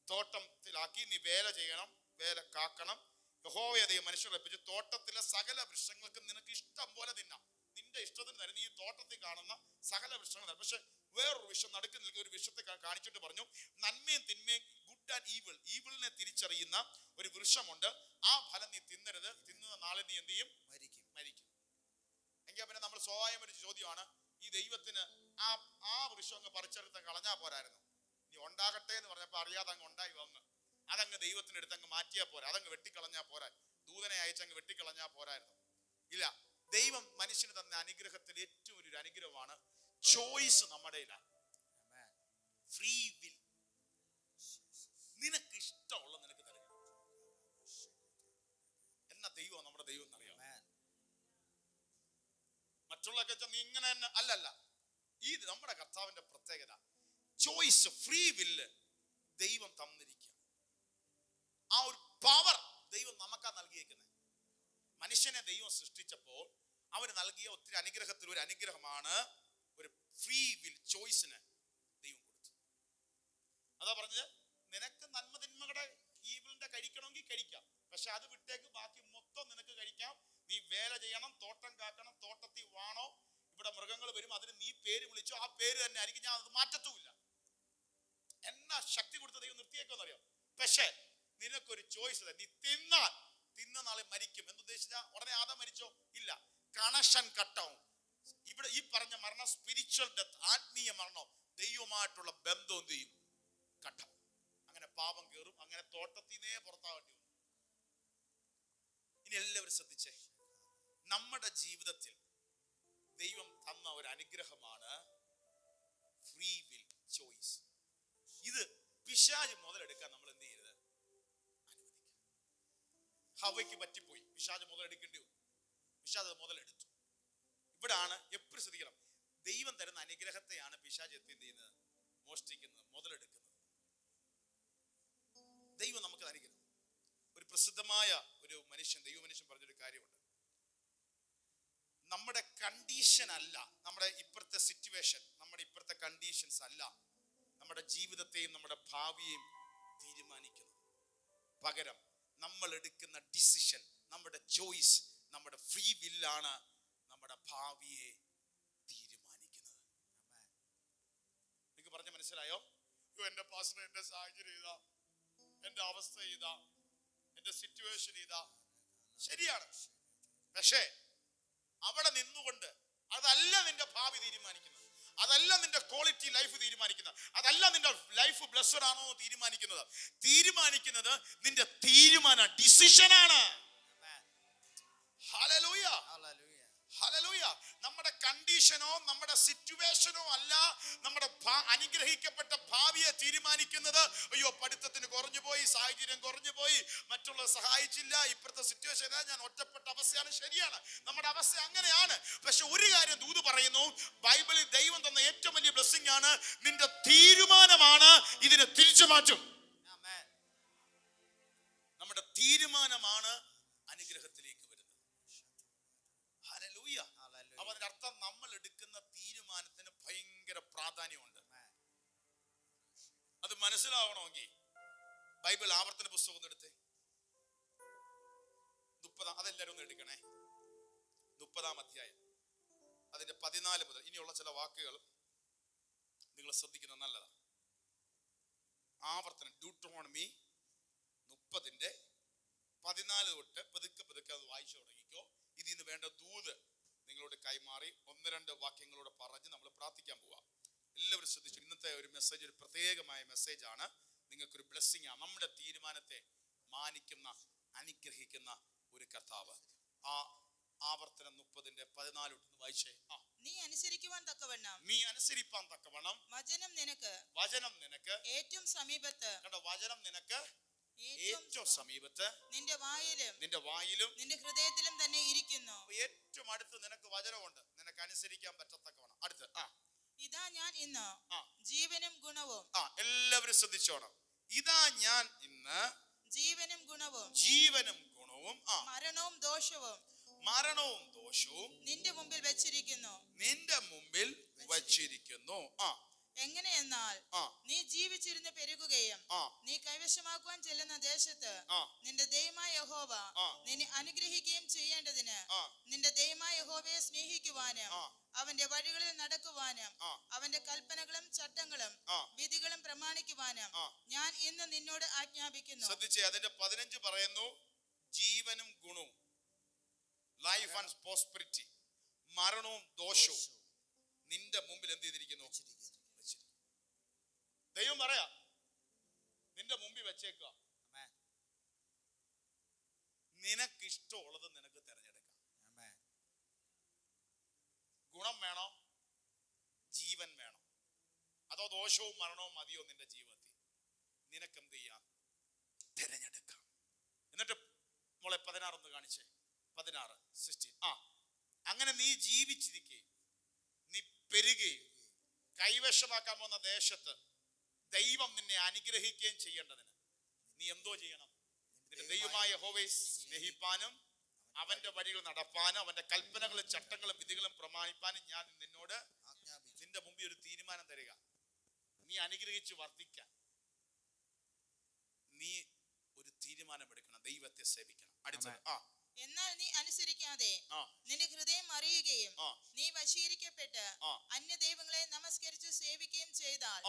തോട്ടത്തിലാക്കി നീ വേല ചെയ്യണം, വേല കാക്കണം. യഹോവയെ ദൈവം മനുഷ്യരെ ഏൽപ്പിച്ചു, തോട്ടത്തിലെ സകല വൃക്ഷങ്ങൾക്ക് നിനക്ക് ഇഷ്ടം പോലെ തിന്നാം, നിന്റെ ഇഷ്ടത്തിന് തരും. നീ തോട്ടത്തിൽ കാണുന്ന സകല വൃക്ഷങ്ങൾ. പക്ഷെ വേറൊരു വിഷം നടുക്ക് നിൽക്കുന്ന ഒരു വിഷത്തെ കാണിച്ചിട്ട് പറഞ്ഞു, നന്മയും തിന്മയും, ഗുഡ് ആൻഡ് ഈവിൾ, ഈവിളിനെ തിരിച്ചറിയുന്ന ഒരു വൃക്ഷമുണ്ട്. ആ ഫലം നീ തിന്നരുത്, തിന്നുന്ന നാളെ നീ എന്ത് ചെയ്യും? മരിക്കും. എങ്കിൽ പിന്നെ നമ്മൾ സ്വാഭാവികം ഒരു ചോദ്യമാണ്, ഈ ദൈവത്തിന് ആ വൃക്ഷം അങ്ങ് പറിച്ചെടുത്ത് കളഞ്ഞാ പോരായിരുന്നു? നീ ഉണ്ടാകട്ടെ എന്ന് പറഞ്ഞപ്പോ അറിയാതെ അങ്ങ് ഉണ്ടായി വന്ന് അതങ്ങ് ദൈവത്തിന്റെ അടുത്ത് അങ്ങ് മാറ്റിയാ പോരാ? അതങ്ങ് വെട്ടിക്കളഞ്ഞാ പോരാ? ദൂതനെ അയച്ചങ്ങ് വെട്ടിക്കളഞ്ഞാ പോരായിരുന്നു? ഇല്ല. ദൈവം മനുഷ്യന് തന്ന അനുഗ്രഹത്തിൽ ഏറ്റവും ഒരു അനുഗ്രഹമാണ് ചോയ്സ്. നമ്മുടെ ഫ്രീ വിൽ. നിനക്ക് ഇഷ്ടമുള്ള നിനക്ക് തരും. എന്നാ ദൈവം നമ്മുടെ ദൈവം എന്നറിയാം. മറ്റുള്ളതൊക്കെ നീ ഇങ്ങനെ തന്നെ അല്ലല്ല. ഈ നമ്മുടെ കർത്താവിന്റെ പ്രത്യേകത ചോയ്സ്, ഫ്രീ വില്ല് ദൈവം തന്നിരിക്കുക. ആ ഒരു പവർ ദൈവം നമുക്കാ നൽകിയിരിക്കുന്നത്. മനുഷ്യനെ ദൈവം സൃഷ്ടിച്ചപ്പോൾ അവന് നൽകിയ ഒത്തിരി അനുഗ്രഹത്തിൽ ഒരു അനുഗ്രഹമാണ് ഒരു ഫ്രീ വിൽ, ചോയ്സിന് ദൈവം കൊടുത്തു. അതാ പറഞ്ഞത്, നിനക്ക് നന്മ തിന്മകളുടെ ഈവിളിന്റെ കഴിക്കണമെങ്കിൽ കഴിക്കാം, പക്ഷെ അത് വിട്ടേക്ക്, ബാക്കി മൊത്തം നിനക്ക് കഴിക്കാം. നീ വേല ചെയ്യണം, തോട്ടം കാക്കണം, തോട്ടത്തിൽ വാണോ, ഇവിടെ മൃഗങ്ങൾ വരും, അതിന് നീ പേര് വിളിച്ചോ, ആ പേര് തന്നെ ആയിരിക്കും, ഞാൻ അത് മാറ്റത്തുമില്ല. എന്നാ ശക്തി കൊടുത്ത ദൈവം നിർത്തിയേക്കെന്നറിയാം. പക്ഷെ നിനക്കൊരു ചോയ്സ്, നീ തിന്ന നാളെ മരിക്കും. എന്തുദ്ദേശിച്ചാ ഉടനെ ആദാം മരിച്ചോ? ഇല്ല. കണക്ഷൻ കട്ടാവും. ഇവിടെ ഈ പറഞ്ഞ മരണം സ്പിരിച്വൽ ഡെത്ത്, ആത്മീയ മരണം, ദൈവമായിട്ടുള്ള ബന്ധം എന്ത് ചെയ്യും? കട്ടാവും. അങ്ങനെ പാപം കയറും. അങ്ങനെ തോട്ടത്തിൽ നിന്നേ പുറത്താകേണ്ടി വന്നു. ഇനി എല്ലാവരും ശ്രദ്ധിച്ചേ, നമ്മുടെ ജീവിതത്തിൽ ദൈവം തന്ന ഒരു അനുഗ്രഹമാണ് ഫ്രീ വിൽ ചോയ്സ്. ഇത് പിശാച് മുതലെടുക്കാൻ നമ്മൾ എന്ത് ചെയ്യരുത്? അനുവദിക്കണം. ഹവ്വയ്ക്ക് പറ്റിപ്പോയി, പിശാച് മുതലെടുക്കേണ്ടി വന്നു. പിശാച് അത് മുതലെടുത്തു. ഇവിടാണ് എപ്പോഴും ശ്രദ്ധിക്കണം, ദൈവം തരുന്ന അനുഗ്രഹത്തെയാണ് പിശാച് എന്ത് ചെയ്യുന്നത്? മോഷ്ടിക്കുന്നത്, മുതലെടുക്കുന്നത്. ദൈവം നമുക്ക് അനുഗ്രഹം. ഒരു പ്രസിദ്ധമായ ഒരു മനുഷ്യൻ, ദൈവ മനുഷ്യൻ പറഞ്ഞൊരു കാര്യമുണ്ട്. നമ്മുടെ കണ്ടീഷൻ അല്ല, നമ്മുടെ ഇപ്പോഴത്തെ സിറ്റുവേഷൻ, നമ്മുടെ ഇപ്പോഴത്തെ കണ്ടീഷൻസ് അല്ല നമ്മുടെ ജീവിതത്തെയും നമ്മുടെ ഭാവിയെയും തീരുമാനിക്കുന്നത്. പകരം നമ്മൾ എടുക്കുന്ന ഡിസിഷൻ, നമ്മുടെ ചോയ്സ്, നമ്മുടെ ഫ്രീ വില്ലാണ് നമ്മുടെ ഭാവിയെ തീരുമാനിക്കുന്നത്. നിങ്ങൾക്ക് പറഞ്ഞ മനസ്സിലായോ? എന്റെ പാസ്റ്റർ, എന്റെ സാഹചര്യം ഇതാ, എന്റെ അവസ്ഥ ഇതാ, എന്റെ സിറ്റുവേഷൻ ഇതാ. ശരിയാണ്. പക്ഷേ അവിടെ നിന്നുകൊണ്ട് അതല്ല നിന്റെ ഭാവി തീരുമാനിക്കുന്നത്, അതല്ല നിന്റെ ക്വാളിറ്റി ലൈഫ് തീരുമാനിക്കുന്നത്, അതല്ല നിന്റെ ലൈഫ് ബ്ലെസ്ഡ് ആണോ തീരുമാനിക്കുന്നത്. തീരുമാനിക്കുന്നത് നിന്റെ തീരുമാന ഡിസിഷനാണ്. Hallelujah, hallelujah. നമ്മുടെ കണ്ടീഷനോ നമ്മുടെ സിറ്റുവേഷനോ അല്ല നമ്മുടെ അനുഗ്രഹിക്കപ്പെട്ട ഭാവിയെ തീരുമാനിക്കുന്നത്. അയ്യോ, പഠിത്തത്തിന് കുറഞ്ഞു പോയി, സാഹചര്യം കുറഞ്ഞു പോയി, മറ്റുള്ളവർ സഹായിച്ചില്ല, ഇപ്പോഴത്തെ സിറ്റുവേഷൻ ഞാൻ ഒറ്റപ്പെട്ട അവസ്ഥയാണ്. ശരിയാണ്, നമ്മുടെ അവസ്ഥ അങ്ങനെയാണ്. പക്ഷെ ഒരു കാര്യം ദൂത് പറയുന്നു, ബൈബിളിൽ ദൈവം തന്ന ഏറ്റവും വലിയ ബ്ലെസ്സിംഗ് ആണ് നിന്റെ തീരുമാനമാണ് ഇതിനെ തിരിച്ചു മാറ്റും. നമ്മുടെ തീരുമാനമാണ് അനുഗ്രഹത്തിലേക്ക് വരുന്നത്. ഹല്ലേലൂയ. അപ്പൊ അതിന്റെ അർത്ഥം നമ്മൾ എടുക്കുന്ന തീരുമാനത്തിന് ഭയങ്കര പ്രാധാന്യമുണ്ട്. അത് മനസ്സിലാവണമെങ്കിൽ ബൈബിൾ ആവർത്തന പുസ്തകം ഒന്ന് എടുത്തേ. 30, അതെല്ലാരും ഒന്ന് എടുക്കണേ. 30-ാം അധ്യായം അതിന്റെ 14 മുതൽ ഇനിയുള്ള ചില വാക്കുകൾ നിങ്ങൾ ശ്രദ്ധിക്കുന്നത് നല്ലതാണ്. ആവർത്തനം, ഡ്യൂട്ടറോണമി 30-ന്റെ 14 തൊട്ട് പതുക്കെ അത് വായിച്ചു തുടങ്ങിക്കോ. ഇതിൽ നിന്ന് വേണ്ട ദൂത് നിങ്ങളോട് കൈമാറി 1-2 വാക്യങ്ങളോട് പറഞ്ഞ് നമ്മൾ പ്രാർത്ഥിക്കാൻ പോവാം. എല്ലാവരും ശ്രദ്ധിച്ചു. ഇന്നത്തെ ഒരു മെസ്സേജ് ഒരു പ്രത്യേകമായ മെസ്സേജാണ്. നിങ്ങൾക്കൊരു ബ്ലെസ്സിംഗ് ആണ്. നമ്മുടെ തീരുമാനത്തെ മാനിക്കുന്ന, അനുഗ്രഹിക്കുന്ന ഒരു കർത്താവ്. ആ ആവർത്തനം 30-ന്റെ 14 തൊട്ട് വായിച്ചേ. നീ അനുസരിക്കുവാൻ തക്കവണ്ണം, നീ അനുസരിപ്പാൻ തക്കവണ്ണം വചനം നിനക്ക് ഏറ്റവും സമീപത്ത്. കണ്ടോ, വചനം നിനക്ക് ഏറ്റവും സമീപത്ത്, നിന്റെ വായിലും നിന്റെ ഹൃദയത്തിലും തന്നെ ഇരിക്കുന്നു. ഏറ്റവും അടുത്ത് നിനക്ക് വചനമുണ്ട്, നിനക്ക് അനുസരിക്കാൻ പറ്റത്തക്കവണ്ണം അടുത്ത്. ഇതാ ഞാൻ ഇന്ന് ജീവനും ഗുണവും. എല്ലാവരും ശ്രദ്ധിച്ചോണം. ഇതാ ഞാൻ ഇന്ന് ജീവനും ഗുണവും മരണവും ദോഷവും നിന്റെ മുമ്പിൽ വച്ചിരിക്കുന്നു. എങ്ങനെയെന്നാൽ നീ ജീവിച്ചിരുന്ന് പെരുകുകയും നീ കൈവശമാക്കുവാൻ ചെല്ലുന്ന ദേശത്ത് നിന്റെ ദൈവമായ യഹോവ നിന്നെ അനുഗ്രഹിക്കുകയും ചെയ്യേണ്ടതിന് നിന്റെ ദൈവമായ യഹോവയെ സ്നേഹിക്കുവാനും അവന്റെ വഴികളിൽ നടക്കുവാനും അവന്റെ കൽപ്പനകളും ചട്ടങ്ങളും വിധികളും പ്രമാണിക്കുവാനും ഞാൻ ഇന്ന് നിന്നോട് ആജ്ഞാപിക്കുന്നു. ശ്രദ്ധിച്ചേ, അതിന്റെ 15 പറയുന്നു, ജീവനും ഗുണവും, ലൈഫ് ആൻഡ് പ്രോസ്പെരിറ്റി, മരണവും ദോഷവും നിന്റെ മുമ്പിൽ എന്ത് ചെയ്തിരിക്കുന്നു? ദൈവം പറയാ, നിന്റെ മുമ്പിൽ വെച്ചേക്കുക. നിനക്ക് ഇഷ്ടമുള്ളത് നിനക്ക് തിരഞ്ഞെടുക്കാം. ഗുണം വേണോ, ജീവൻ വേണോ, അതോ ദോഷവും മരണവും മതിയോ നിന്റെ ജീവിതത്തിൽ? നിനക്ക് എന്ത് ചെയ്യാം? തിരഞ്ഞെടുക്കാം. എന്നിട്ട് മോളെ 16 ഒന്ന് കാണിച്ചേ. 16, 16. അങ്ങനെ നീ ജീവിച്ചിരിക്കുകയും നീ പെരുകയും കൈവശമാക്കാൻ പോകുന്ന ദേശത്ത് ദൈവം നിന്നെ അനുഗ്രഹിക്കുകയും ചെയ്യേണ്ടതിന് നീ എന്തോ ചെയ്യണം? നിന്റെ ദൈവമായ യഹോവയെ സ്നേഹിപ്പാനും അവന്റെ വഴികൾ നടപ്പാനും അവന്റെ കൽപ്പനകളും ചട്ടങ്ങളും വിധികളും പ്രമാണിപ്പാനും ഞാൻ നിന്നോട് നിന്റെ മുമ്പിൽ ഒരു തീരുമാനം തരിക. നീ അനുഗ്രഹിച്ച് വർദ്ധിക്കാൻ നീ ഒരു തീരുമാനമെടുക്കണം. ദൈവത്തെ സേവിക്കണം. അടുത്തത്, എന്നാൽ നീ അനുസരിക്കാതെ നിന്റെ ഹൃദയം അറിയുകയും നീ വശീകരിക്കപ്പെട്ട് അന്യദൈവങ്ങളെ നമസ്കരിച്ച് സേവിക്കുകയും ചെയ്താൽ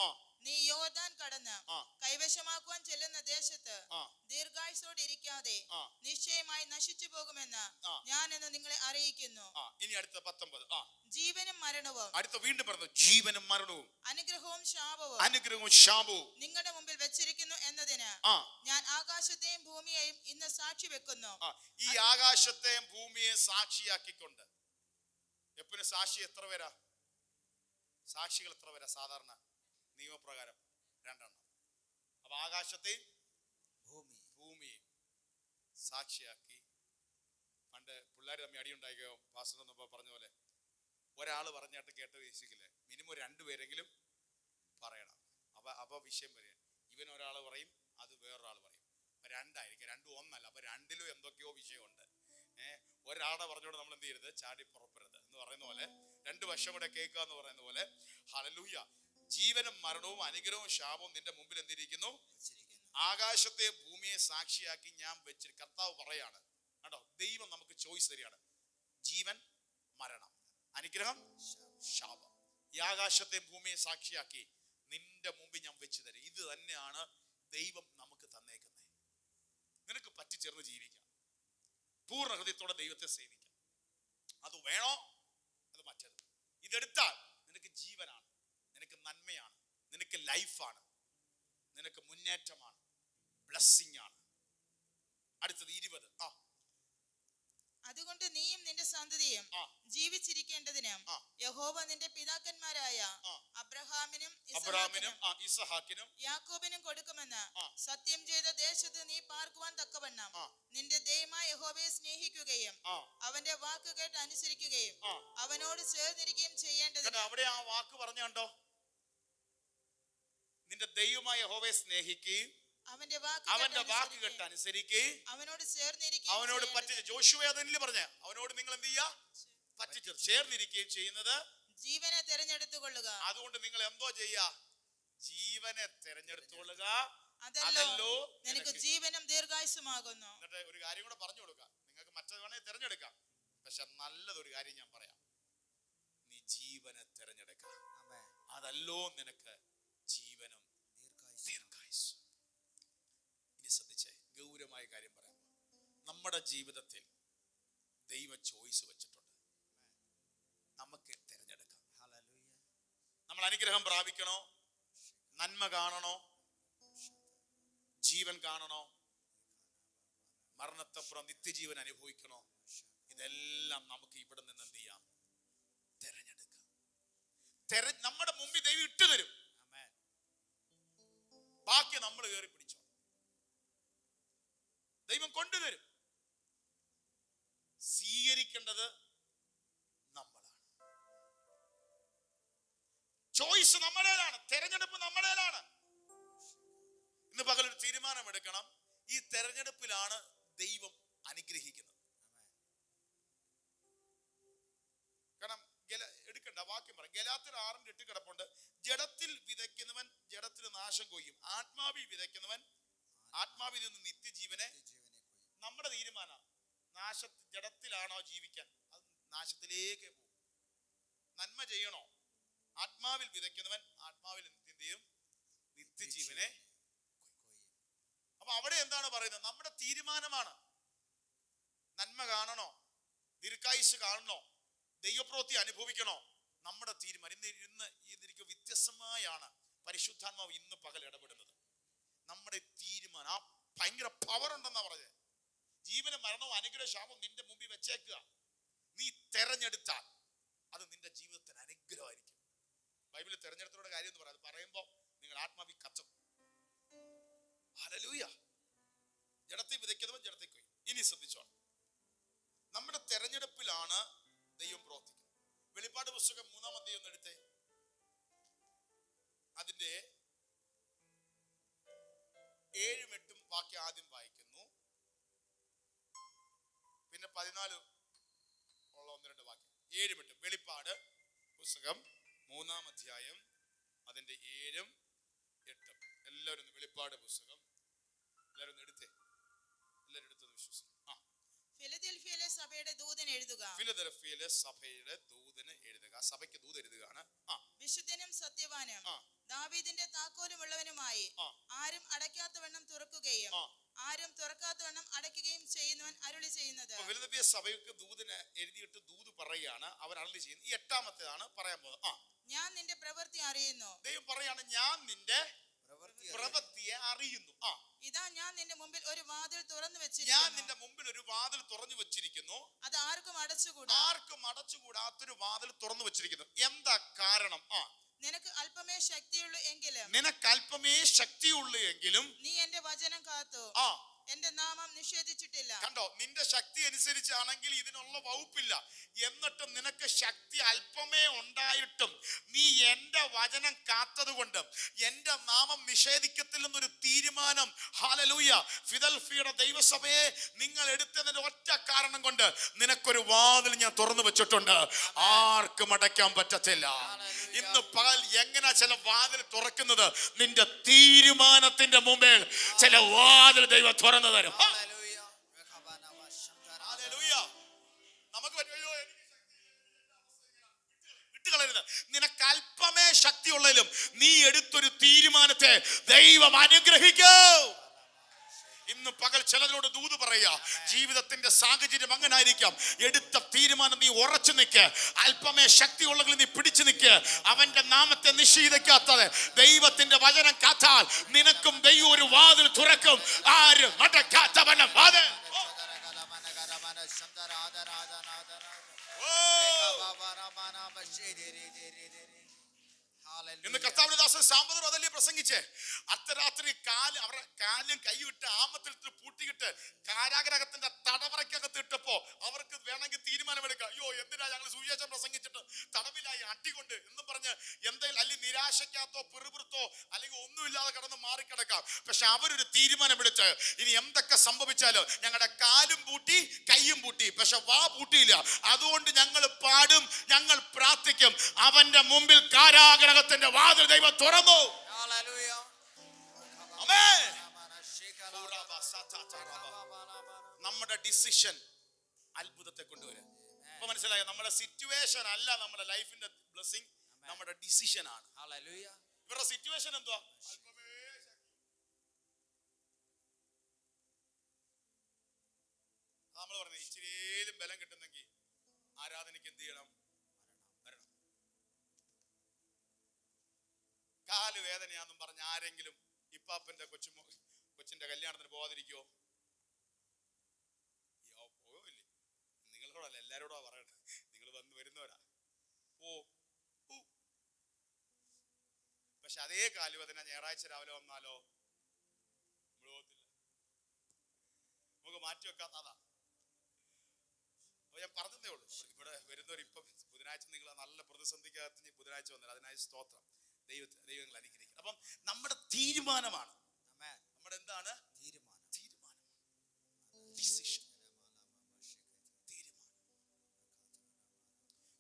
നീ യോർദാൻ കടന്ന് കൈവശമാക്കുവാൻ ചെല്ലുന്ന ദേശത്ത് ദീർഘായുസ്സോടെ ഇരിക്കാതെ നിശ്ചയമായി നശിച്ചു പോകുമെന്ന് ഞാൻ എന്ന് നിങ്ങളെ അറിയിക്കുന്നു. ഇനി അടുത്ത 19. ജീവനും മരണവും, അടുത്ത വീണ്ടും പറഞ്ഞു, ജീവനും മരണവും അനുഗ്രഹവും ശാപവും നിങ്ങളുടെ മുമ്പിൽ വെച്ചിരിക്കുന്നു എന്നതിന് ഞാൻ ആകാശത്തെയും ഭൂമിയെയും ഇന്ന് സാക്ഷി വെക്കുന്നു. ഈ ആകാശത്തെയും ഭൂമിയെയും സാക്ഷിയാക്കിക്കൊണ്ട് എപ്പോഴും സാക്ഷി എത്ര പേരാ? സാക്ഷികൾ എത്ര പേരാ സാധാരണ നിയമപ്രകാരം? 2 എണ്ണം. അപ്പൊ ആകാശത്തെയും ഭൂമിയെയും സാക്ഷിയാക്കി. പണ്ട് പിള്ളേർ തമ്മിൽ അടിയുണ്ടാക്കിയോ? പാസ്റ്റർ എന്നപ്പോ പറഞ്ഞ പോലെ ഒരാള് പറഞ്ഞിട്ട് കേട്ട് വിശ്വസിക്കില്ലേ, മിനിമം 2 പേരെങ്കിലും പറയണം. അപ്പൊ വിഷയം വരിക. ഇവൻ ഒരാള് പറയും, അത് വേറൊരാൾ പറയും. 2 ആയിരിക്കും, 2 ഒന്നല്ല. അപ്പൊ 2ലും എന്തൊക്കെയോ വിഷയമുണ്ട്. ഒരാളുടെ പറഞ്ഞോട് നമ്മൾ എന്ത് ചെയ്യരുത്, ചാടി പുറപ്പെടരുത് എന്ന് പറയുന്ന പോലെ 2 വശം കൂടെ കേൾക്കുക എന്ന് പറയുന്ന പോലെ. ഹല്ലേലൂയ. ജീവനും മരണവും അനുഗ്രഹവും ശാപവും നിന്റെ മുമ്പിൽ എന്തിരിക്കുന്നു? ആകാശത്തെ ഭൂമിയെ സാക്ഷിയാക്കി ഞാൻ വെച്ച്. കർത്താവ് പറയാണ് കേട്ടോ, ദൈവം നമുക്ക് ചോയ്സ് തരികയാണ്. ജീവൻ, മരണം, അനുഗ്രഹം, ശാപം. ഈ ആകാശത്തെ ഭൂമിയെ സാക്ഷിയാക്കി നിന്റെ മുമ്പിൽ ഞാൻ വെച്ച് തരും. ഇത് തന്നെയാണ് ദൈവം നമുക്ക് തന്നേക്കുന്നത്. നിനക്ക് പറ്റിച്ചേർന്ന് ജീവിക്കാം, പൂർണ്ണ ഹൃദയത്തോടെ ദൈവത്തെ സേവിക്കാം. അത് വേണോ? അത് മറ്റേത്. ഇതെടുത്താൽ നിനക്ക് ജീവനാണ്, നിനക്ക് നന്മയാണ്, നിനക്ക് ലൈഫാണ്, നിനക്ക് മുന്നേറ്റമാണ്, ബ്ലെസ്സിംഗ് ആണ്. അടുത്തത് 20. അതുകൊണ്ട് നീയും നിന്റെ സന്തതിയും ജീവിച്ചിരിക്കേണ്ടതിന് യഹോവ നിന്റെ പിതാക്കന്മാരായ അബ്രഹാമിനും ഇസഹാക്കിനും യാക്കോബിനും കൊടുക്കുമെന്ന് സത്യം ചെയ്ത ദേശത്ത് നീ പാർക്കുവാൻ തക്കവണ്ണം നിന്റെ ദൈവമായ യഹോവയെ സ്നേഹിക്കുകയും അവന്റെ വാക്ക് കേട്ട് അനുസരിക്കുകയും അവനോട് ചേർന്നിരിക്കുകയും ചെയ്യേണ്ടതിന്. അവിടെ ആ വാക്ക് പറഞ്ഞോ, നിന്റെ ദൈവമായ യഹോവയെ സ്നേഹിക്കുകയും അവന്റെ വാക്ക് കേട്ട് അനുസരിക്കുകയും അവനോട് ചേർന്നിരിക്കുകയും. അവനോട് പറ്റിച്ച് ജോഷുവ അതിൽ പറഞ്ഞ അവനോട് നിങ്ങൾ എന്ത് ചെയ്യാ? പറ്റിച്ച് ചേർന്നിരിക്കുകയും ചെയ്യുന്നത് ജീവനെ തെരഞ്ഞെടുത്തുകൊള്ളുക. അതുകൊണ്ട് നിങ്ങൾ എന്തോ ചെയ്യാ? ജീവനെ തെരഞ്ഞെടുത്തുകൊള്ളുക, അതല്ലോ നിനക്ക് ജീവനും ദീർഘായുസ്സുമാകുന്നു. എന്നിട്ട് ഒരു കാര്യം കൂടെ പറഞ്ഞു കൊടുക്കാം, നിങ്ങൾക്ക് മറ്റത് വേണേ തെരഞ്ഞെടുക്കാം, പക്ഷെ നല്ലതൊരു കാര്യം ഞാൻ പറയാം. നീ ജീവനെ തെരഞ്ഞെടുക്കുക, അതല്ലോ നിനക്ക് ജീവനും ദീർഘായുസ്സും. ഇനി ശ്രദ്ധിച്ചേ, ഗൗരവമായ കാര്യം പറയാം. നമ്മുടെ ജീവിതത്തിൽ ദൈവ ചോയ്സ് വെച്ചിട്ടുണ്ട്, നമുക്ക് തിരഞ്ഞെടുക്കാം. നമ്മൾ അനുഗ്രഹം പ്രാപിക്കണോ, നന്മ കാണണോ, ജീവൻ കാണണോ, മരണത്തപ്പുറം നിത്യജീവൻ അനുഭവിക്കണോ, ഇതെല്ലാം നമുക്ക് ഇവിടെ നിന്ന് എന്ത് ചെയ്യാം? തിരഞ്ഞെടുക്കാം. നമ്മുടെ മുമ്പിൽ ദൈവം ഇട്ടു തരും, ബാക്കി നമ്മൾ കയറി പിടിച്ചോ. ദൈവം കൊണ്ടുതരും. സ്വീകരിക്കേണ്ടത് നമ്മളാണ്. ചോയ്സ് നമ്മുടേതാണ്, തെരഞ്ഞെടുപ്പ് നമ്മുടേതാണ്. ഇന്ന് പകൽ ഒരു തീരുമാനമെടുക്കണം. ഈ തെരഞ്ഞെടുപ്പിലാണ് ദൈവം അനുഗ്രഹിക്കുന്നത്. കാരണം എടുക്കണ്ട വാക്യം പറ. ഗലാത്യർ 6:8 കിടപ്പുണ്ട്. ജഡത്തിൽ വിതയ്ക്കുന്നവൻ ജഡത്തിൽ നാശം കൊയ്യും, ആത്മാവിൽ വിതയ്ക്കുന്നവൻ ആത്മാവിൽ നിന്ന് നിത്യജീവനെ. നമ്മുടെ തീരുമാനം ജഡത്തിലാണോ ജീവിക്കാൻ, അത് നാശത്തിലേക്ക് പോകും. നന്മ ചെയ്യണോ, ആത്മാവിൽ വിതയ്ക്കുന്നവൻ ആത്മാവിൽ എന്ത് ചെയ്യും? നിത്യജീവനെ. അപ്പൊ അവിടെ എന്താണ് പറയുന്നത്? നമ്മുടെ തീരുമാനമാണ്. നന്മ കാണണോ, ദീർഘായുസ്സ് കാണണോ, ദൈവപ്രവൃത്തി അനുഭവിക്കണോ, നമ്മുടെ തീരുമാനം. ഇന്ന് വ്യത്യസ്തമായാണ് പരിശുദ്ധാത്മാവ് ഇന്ന് പകൽ ഇടപെടുന്നത്. നമ്മുടെ തീരുമാനം, ആ ഭയങ്കര പവർ ഉണ്ടെന്നാ പറഞ്ഞത്. ജീവനും മരണവും അനുഗ്രഹ ശാപവും നിന്റെ മുമ്പിൽ വെച്ചേക്കുക. നീ തെരഞ്ഞെടുത്താൽ അത് നിന്റെ ജീവിതത്തിന് അനുഗ്രഹമായിരിക്കും. ബൈബിളിൽ തെരഞ്ഞെടുത്തവരുടെ കാര്യം എന്ന് പറയാം. അത് പറയുമ്പോ നിങ്ങൾ ആത്മാവി കത്തും. ഹല്ലേലൂയ. ജഡത്തിൽ വിതയ്ക്കുന്നവൻ ജഡത്തിൽ കൊയ്യും. ഇനി ശ്രദ്ധിച്ചോണം, നമ്മുടെ തെരഞ്ഞെടുപ്പിലാണ് ദൈവം പ്രവർത്തിക്കുന്നത്. വെളിപ്പാട് പുസ്തകം 3-ാം അധ്യായം ഒന്ന് എടുത്തേ. അതിന്റെ 7ഉം 8ഉം വാക്യം ആദ്യം വായിക്കുന്നു, പിന്നെ 14 ഉള്ള 1-2 വാക്യം. 7ഉം 8ഉം വെളിപ്പാട് പുസ്തകം 3-ാം അധ്യായം അതിന്റെ 7ഉം 8ഉം. എല്ലാവരും വെളിപ്പാട് പുസ്തകം എല്ലാവരും എടുത്തേ, എല്ലാവരും എടുത്തത് വിശ്വസിക്കും. ഫിലദെൽഫിയയിലെ സഭയുടെ ദൂതൻ എഴുതുക. ഫിലദെൽഫിയയിലെ സഭയുടെ ദൂതന് എഴുതുക. സഭയ്ക്ക് ദൂത് എഴുതുകയാണ്. വിശുദ്ധനും സത്യവാനും ദാവീദിന്റെ താക്കോലുമുള്ളവനുമായി ആരും അടയ്ക്കാത്തവണ്ണം തുറക്കുകയും ആരും തുറക്കാത്തവണ്ണം അടയ്ക്കുകയും ചെയ്യുന്നവൻ അരുളി ചെയ്യുന്നത്. ഫിലദെൽഫിയ സഭയ്ക്ക് ദൂതന് എഴുതിയിട്ട് ദൂത് പറയുകയാണ്, അവൻ അരുളി ചെയ്യുന്നു. ഈ 8ാമത്തേതാണ് പറയാൻ പോകുന്നത്. ഞാൻ നിന്റെ പ്രവൃത്തി അറിയുന്നു. ദൈവം പറയാണ്, ഞാൻ നിന്റെ പ്രവൃത്തിയെ അറിയുന്നു. ഇതാ വെച്ചിരിക്കുന്നു. നിന്റെ മുമ്പിൽ ഒരു വാതിൽ തുറന്നു വെച്ചിരിക്കുന്നു. അത് ആർക്കും അടച്ചുകൂടാത്തൊരു വാതിൽ തുറന്നു വെച്ചിരിക്കുന്നു. എന്താ കാരണം? നിനക്ക് അല്പമേ ശക്തിയുള്ളൂ എങ്കിലും നീ എന്റെ വചനം കാത്തു എന്റെ നാമം നിഷേധിച്ചിട്ടില്ല. കണ്ടോ, നിന്റെ ശക്തി അനുസരിച്ചാണെങ്കിൽ ഇതിനുള്ള വകുപ്പില്ല. എന്നിട്ടും നിനക്ക് ശക്തി അല്പമേ ഉണ്ടായിട്ടും നീ എന്റെ വചനം കാത്തത് കൊണ്ട് എന്റെ നാമം നിഷേധിക്കത്തില്ലെന്നൊരു തീരുമാനം, ഹല്ലേലൂയ, ഫിലദൽഫിയയുടെ ദൈവസഭയെ നിങ്ങൾ എടുത്തതിന്റെ ഒറ്റ കാരണം കൊണ്ട് നിനക്കൊരു വാതിൽ ഞാൻ തുറന്നു വെച്ചിട്ടുണ്ട്. ആർക്കും അടയ്ക്കാൻ പറ്റത്തില്ല. ഇന്ന് പകൽ എങ്ങനെ ചില വാതിൽ തുറക്കുന്നത്? നിന്റെ തീരുമാനത്തിന്റെ മുമ്പിൽ ചില വാതിൽ ദൈവം തുറന്നു തരും. നമുക്ക് വിട്ടുകളയരുത്. നിനക്ക് അല്പമേ ശക്തിയുള്ളതിലും നീ എടുത്തൊരു തീരുമാനത്തെ ദൈവം അനുഗ്രഹിക്കും. ഇന്ന് പകൽ ചിലതിനോട് ദൂത് പറയുക. ജീവിതത്തിന്റെ സാഹചര്യം അങ്ങനെ ആയിരിക്കാം. എടുത്ത തീരുമാനം നീ ഉറച്ചു നിൽക്ക്. അല്പമേ ശക്തിയുള്ളെങ്കിൽ നീ പിടിച്ചു നിൽക്ക്. അവന്റെ നാമത്തെ നിഷേധിക്കാത്തത് ദൈവത്തിന്റെ വചനം കാത്താൽ നിനക്കും ദൈവം ഒരു വാതിൽ തുറക്കും. ആരും അടയ്ക്കാത്തവനും വാതിൽ. ഇന്ന് കർത്താവിന്റെ ദാസൻ സാമ്പദർ അതല്ലേ പ്രസംഗിച്ചേ? അർദ്ധരാത്രി അവരുടെ കാലും കൈവിട്ട് ആമത്തിൽ പൂട്ടിയിട്ട് കാരാഗ്രഹത്തിന്റെ തടവറയ്ക്കകത്ത് ഇട്ടപ്പോ അവർക്ക് വേണമെങ്കിൽ തീരുമാനമെടുക്കാം. അയ്യോ, എന്തിനാ ഞങ്ങൾ സുവിശേഷം പ്രസംഗിച്ചിട്ട് തടവിലായി അട്ടികൊണ്ട് എന്നും പറഞ്ഞ് എന്തെങ്കിലും അല്ലെങ്കിൽ നിരാശക്കകത്തോ പിറുപിറുത്തോ അല്ലെങ്കിൽ ഒന്നുമില്ലാതെ കിടന്ന് മാറിക്കിടക്കാം. പക്ഷെ അവരൊരു തീരുമാനമെടുത്ത് ഇനി എന്തൊക്കെ സംഭവിച്ചാലും ഞങ്ങളുടെ കാലും പൂട്ടി കൈയും പൂട്ടി, പക്ഷെ വാ പൂട്ടിയില്ല. അതുകൊണ്ട് ഞങ്ങൾ പാടും, ഞങ്ങൾ പ്രാർത്ഥിക്കും. അവന്റെ മുമ്പിൽ കാരാഗ്രഹത്തിന്റെ വാതിൽ ദൈവം തുറന്നു. നമ്മുടെ ഡിസിഷൻ അത്ഭുതത്തെ കൊണ്ടുവരും. ഇപ്പൊ മനസ്സിലായോ? നമ്മുടെ സിറ്റുവേഷൻ അല്ല നമ്മുടെ ലൈഫിന്റെ ബ്ലെസ്സിംഗ്, നമ്മുടെ ഡിസിഷൻ ആണ്. ഇവരുടെ സിറ്റുവേഷൻ എന്തുവാ? നമ്മൾ പറഞ്ഞത് ഇച്ചിരിയിലും ബലം കിട്ടുന്നെങ്കിൽ ആരാധനയ്ക്ക് എന്ത് ചെയ്യണം? വരണം. കാല് വേദനയാന്നും പറഞ്ഞ് ആരെങ്കിലും ഇപ്പാപ്പന്റെ കൊച്ചിന്റെ കല്യാണത്തിന് പോകാതിരിക്കോ? പോയില്ലേ? നിങ്ങളോടല്ല, എല്ലാരോടാ പറയണേ. നിങ്ങൾ വന്ന് വരുന്നവരാ. പക്ഷെ അതേ കാലുവേദന ഞായറാഴ്ച രാവിലെ വന്നാലോ നമ്മൾ പോകത്തില്ല. നമുക്ക് മാറ്റി വെക്കാത്തതാ. അപ്പൊ ഞാൻ പറഞ്ഞതേ ഉള്ളൂ. ഇവിടെ വരുന്നവർ ഇപ്പം ബുധനാഴ്ച നിങ്ങൾ നല്ല പ്രതിസന്ധിക്കകത്ത് ബുധനാഴ്ച വന്നാൽ അതിനായി സ്തോത്രം. ദൈവങ്ങൾ അനുഗ്രഹിക്കും. അപ്പം നമ്മുടെ തീരുമാനമാണ്. നമ്മുടെ എന്താണ്? തീരുമാനം. ഡിസിഷൻ.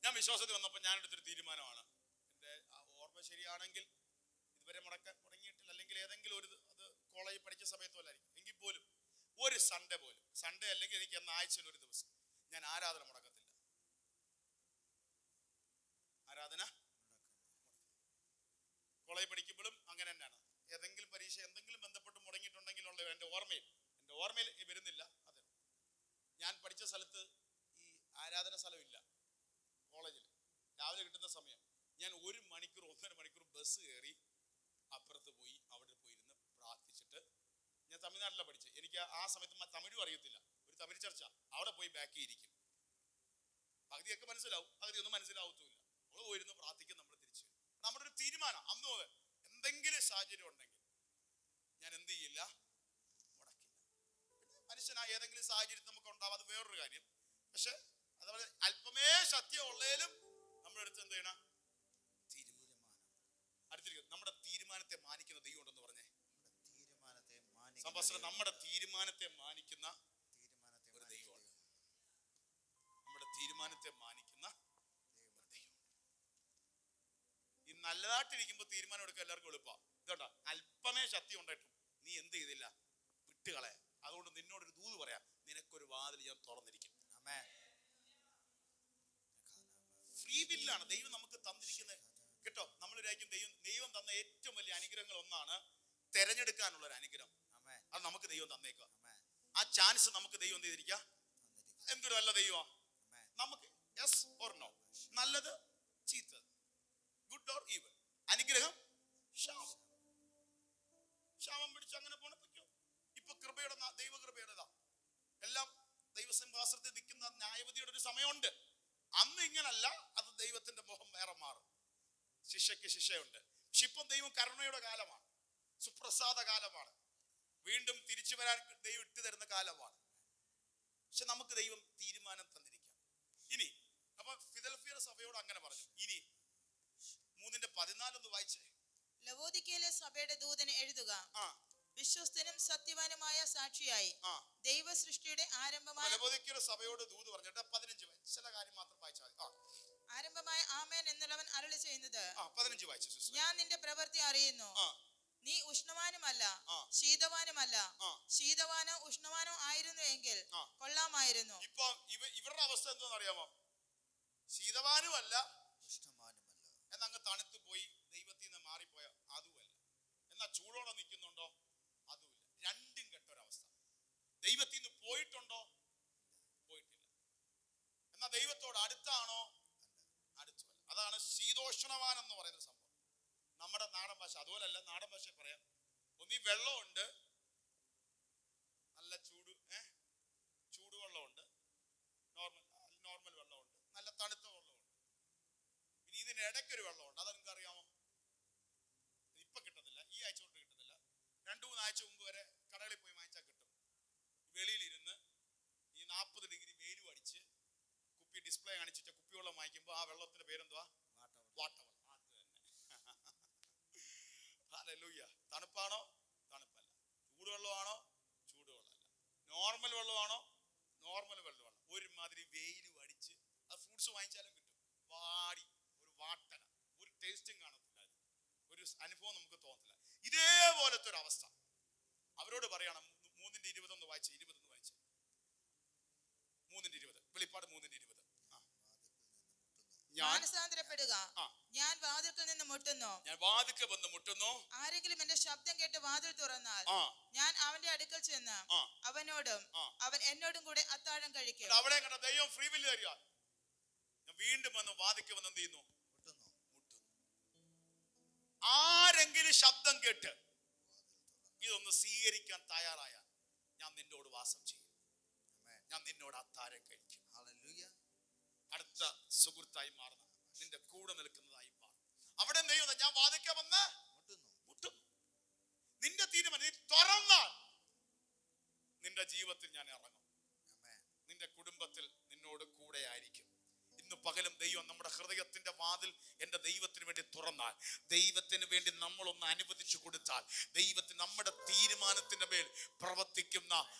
ഞാൻ വിശ്വാസത്തിൽ വന്നപ്പോൾ ഞാൻ എടുത്തൊരു തീരുമാനമാണ്. എൻ്റെ ഓർമ്മ ശരിയാണെങ്കിൽ ഇതുവരെ മുടങ്ങിയിട്ടില്ല, അല്ലെങ്കിൽ ഏതെങ്കിലും ഒരു അത് കോളേജിൽ പഠിച്ച സമയത്തോലായിരിക്കും. എങ്കിൽ പോലും ഒരു സൺഡേ അല്ലെങ്കിൽ എനിക്ക് എന്ന ആഴ്ചയിൽ ഒരു ദിവസം ഞാൻ ആരാധന മുടക്കത്തില്ല. കോളേജ് പഠിക്കുമ്പോഴും അങ്ങനെ തന്നെയാണ്. ഏതെങ്കിലും പരീക്ഷ എന്തെങ്കിലും ബന്ധപ്പെട്ട് മുടങ്ങിയിട്ടുണ്ടെങ്കിലുള്ള എൻ്റെ ഓർമ്മയിൽ വരുന്നില്ല. അതെ, ഞാൻ പഠിച്ച സ്ഥലത്ത് ഈ ആരാധന സ്ഥലമില്ല. കോളേജിൽ രാവിലെ കിട്ടുന്ന സമയം ഞാൻ 1 മണിക്കൂർ 1.5 മണിക്കൂർ ബസ് കയറി അപ്പുറത്ത് പോയി അവിടെ പോയിരുന്ന് പ്രാർത്ഥിച്ചിട്ട്, ഞാൻ തമിഴ്നാട്ടിലാണ് പഠിച്ചത്. എനിക്ക് ആ സമയത്ത് തമിഴും അറിയത്തില്ല. ഒരു തമിഴ് ചർച്ച അവിടെ പോയി ബാക്കി ഇരിക്കും. പകുതിയൊക്കെ മനസ്സിലാവും, പകുതിയൊന്നും മനസ്സിലാവത്തുമില്ല. നമ്മൾ പോയിരുന്ന് പ്രാർത്ഥിക്കും, നമ്മൾ തിരിച്ചു. നമ്മുടെ ഒരു തീരുമാനം. അന്ന് എന്തെങ്കിലും സാഹചര്യം ഉണ്ടെങ്കിൽ ഞാൻ എന്ത് ചെയ്യില്ല, മുടക്കില്ല. മനുഷ്യനായ ഏതെങ്കിലും സാഹചര്യത്തിൽ നമുക്ക് ഉണ്ടാവും, അത് വേറൊരു കാര്യം. പക്ഷെ അതുപോലെ അല്പമേ സത്യം ഉള്ളതിലും നമ്മളെടുത്ത് എന്ത് ചെയ്യണം? അടുത്തിരിക്കും. നമ്മുടെ തീരുമാനത്തെ മാനിക്കുന്ന ദൈവം ഉണ്ടെന്ന് പറഞ്ഞേ. സംഭാഷണം. നമ്മുടെ തീരുമാനത്തെ മാനിക്കുന്ന ഒരു ദൈവമുണ്ട്. നമ്മുടെ തീരുമാനത്തെ മാനിക്കുന്ന ഒരു ദൈവം. ഈ നല്ലതായിട്ടിരിക്കുമ്പോൾ തീരുമാനം എടുക്കാൻ എല്ലാവർക്കും എളുപ്പമാണ്. ഇതുകൊണ്ടാ അല്പമേ ശക്തി ഉണ്ടായിട്ടും നീ എന്ത് ചെയ്തില്ല, വിട്ടുകളെ. അതുകൊണ്ട് നിന്നോടൊരു ദൂത് പറയാം, നിനക്കൊരു വാതിൽ ഞാൻ തുറന്നിരിക്കും. ഫ്രീ വില്ലാണ് ദൈവം നമുക്ക് തന്നിരിക്കുന്നത് കേട്ടോ. നമ്മൾ വിചാരിക്കും ദൈവം തന്ന ഏറ്റവും വലിയ അനുഗ്രഹങ്ങൾ ഒന്നാണ് തെരഞ്ഞെടുക്കാനുള്ള ഒരു അനുഗ്രഹം. അത് നമുക്ക് ദൈവം തന്നേക്കുക. ആ ചാൻസ് നമുക്ക് ദൈവം എന്ത് ചെയ്തിരിക്കുക? എന്തൊരു നല്ല ദൈവമാണ് നമുക്ക്. യെസ് ഓർ നോ, നല്ലത് ചീത്തത്, ഗുഡ് ഓർ ഈവൽ, അനുഗ്രഹം ക്ഷാമം പിടിച്ച് അങ്ങനെ പോണപ്പോ ഇപ്പൊ കൃപയുടെ ദൈവകൃപയുടേതാ. സമയമുണ്ട്. അന്ന് ഇങ്ങനല്ല, അത് ദൈവത്തിന്റെ മുഖം വേറെ മാറും. ശിക്ഷയ്ക്ക് ശിക്ഷയുണ്ട്. പക്ഷെ ഇപ്പം ദൈവം കരുണയുടെ കാലമാണ്, സുപ്രസാദ കാലമാണ്, വീണ്ടും തിരിച്ചു വരാൻ ദൈവം ഇട്ടു തരുന്ന കാലമാണ്. പക്ഷെ നമുക്ക് ദൈവം തീരുമാനം തന്നിരിക്കാം. ഇനി അപ്പൊ ഫിലദൽഫിയ സഭയോട് അങ്ങനെ പറഞ്ഞു. ഇനി 3:14 വായിച്ചേ. ലവോദിക്കയിലെ സഭയുടെ ദൂതന് എഴുതുക, വിശ്വസ്തനും സത്യവാനുമായ സാക്ഷിയായി ദൈവ സൃഷ്ടിയുടെ ആരംഭമായ ലവോദിക്കയിലെ സഭയോട് ദൂത് പറഞ്ഞിട്ട് 15 ചില കാര്യം മാത്രം വായിച്ചാൽ ആരംഭമായ ആമേൻ എന്നുള്ളവൻ അരുളി ചെയ്യുന്നത്, 15 വായിച്ചു. ഞാൻ നിന്റെ പ്രവൃത്തി അറിയുന്നു. നീ ഉഷ്ണവാനുമല്ല ശീതവാനുമല്ല. ശീതവാനോ ഉഷ്ണവാനോ ആയിരുന്നു എങ്കിൽ കൊള്ളാമായിരുന്നു. ഇപ്പൊ ഇവരുടെ അവസ്ഥ എന്താണെന്ന് അറിയാമോ? ശീതവാനുമല്ല എന്നങ്ങ് തണുത്തു പോയി, ദൈവത്തിൽ നിന്ന് മാറിപ്പോയ അതുമല്ല. എന്നാ ചൂടോടെ നിൽക്കുന്നുണ്ടോ? അതുമില്ല. രണ്ടും കെട്ടൊരവസ്ഥ. ദൈവത്തിൽ നിന്ന് പോയിട്ടുണ്ടോ? പോയിട്ടില്ല. എന്നാ ദൈവത്തോട് അടുത്താണോ? അടുത്തുമല്ല. അതാണ് ശീതോഷ്ണവാൻ എന്ന് പറയുന്ന സംഭവം. നമ്മുടെ നാടൻ ഭാഷ അതുപോലല്ല. നാടൻ ഭാഷ പറയാം, ഒന്നീ വെള്ളമുണ്ട്, നല്ല ചൂടുവെള്ളമുണ്ട്, നോർമൽ വെള്ളമുണ്ട്, നല്ല തണുത്ത വെള്ളമുണ്ട്, ഇനി ഇതിനിടയ്ക്കൊരു വെള്ളമുണ്ട്. അത് നിങ്ങൾക്ക് അറിയാമോ? ഇപ്പൊ കിട്ടത്തില്ല, ഈ ആഴ്ച കൊണ്ട് കിട്ടത്തില്ല. 2-3 ആഴ്ച മുമ്പ് വരെ കടകളിൽ പോയി വാങ്ങിച്ചാൽ കിട്ടും. വെളിയിലിരുന്ന് ഈ 40 ഡിഗ്രി വെയിലും അടിച്ച് കുപ്പി ഡിസ്പ്ലേ കാണിച്ചിട്ട് കുപ്പിവെള്ളം വാങ്ങിക്കുമ്പോൾ ആ വെള്ളത്തിന്റെ പേരെന്തുവാ? വാട്ടർ. ഹല്ലേലൂയ. തണുപ്പാണോ? തണുപ്പല്ല. ചൂടുവെള്ളമാണോ? ചൂടുവെള്ളമല്ല. നോർമൽ വെള്ളമാണോ? നോർമൽ വെള്ളമാണ്. ഒരുമാതിരി വെയിലും അടിച്ച് അത് ഫ്രൂട്ട്സ് വാങ്ങിച്ചാലും കിട്ടും. വാടി ഒരു വാട്ടന, ഒരു ടേസ്റ്റും കാണത്തില്ല, ഒരു അനുഭവം നമുക്ക് തോന്നത്തില്ല. ഇതേപോലത്തെ ഒരു അവസ്ഥ അവരോട് പറയണം. 3:21 വായിച്ച്, 20 വായിച്ച്. 3:20 വെളിപ്പാട് 3:20. മാനസാന്തരപ്പെടുക, ഞാൻ വാതിൽക്കൽ നിന്ന് മുട്ടുന്നു. ഞാൻ വാതിൽക്കൽ വന്ന് മുട്ടുന്നു. ആരെങ്കിലും എന്റെ ശബ്ദം കേട്ട് വാതിൽ തുറന്നാൽ ഞാൻ അവന്റെ അടുക്കൽ ചെന്ന് അവനോടും അവൻ എന്നോടും കൂടെ അത്താഴം കഴിക്കും. അവിടെ കണ്ട ദൈവം ഫ്രീ വില്ല് തരിക. ഞാൻ വീണ്ടും വന്ന് വാതിൽക്കൽ വന്ന് എന്ത് ചെയ്യുന്നു? മുട്ടുന്നു. ആരെങ്കിലും ശബ്ദം കേട്ട് ഇതൊന്ന് സ്വീകരിക്കാൻ തയ്യാറായാൽ ഞാൻ നിന്നോട് വാസം ചെയ്യും, ഞാൻ നിന്നോട് അത്താഴം കഴിക്കും. അടുത്ത സുഹൃത്തായി മാറുന്ന, നിന്റെ കൂടെ നിൽക്കുന്നതായി മാറും. അവിടെ ദൈവം ഞാൻ വാദിക്കാൻ വന്ന് മുട്ടുന്നു. നിന്റെ തീരുമാനം നീ തുറന്നാൽ നിന്റെ ജീവിതത്തിൽ ഞാൻ ഇറങ്ങും, നിന്റെ കുടുംബത്തിൽ നിന്നോട് കൂടെ ആയിരിക്കും. ഇന്ന് പകലും ദൈവം നമ്മുടെ ഹൃദയത്തിന്റെ വാതിൽ എന്റെ ദൈവത്തിന് വേണ്ടി തുറന്നാൽ, ദൈവത്തിന് വേണ്ടി നമ്മളൊന്ന് അനുവദിച്ചു കൊടുത്താൽ, ദൈവത്തിന് നമ്മുടെ തീരുമാനത്തിന്റെ മേൽ പ്രവർത്തിക്കുന്ന,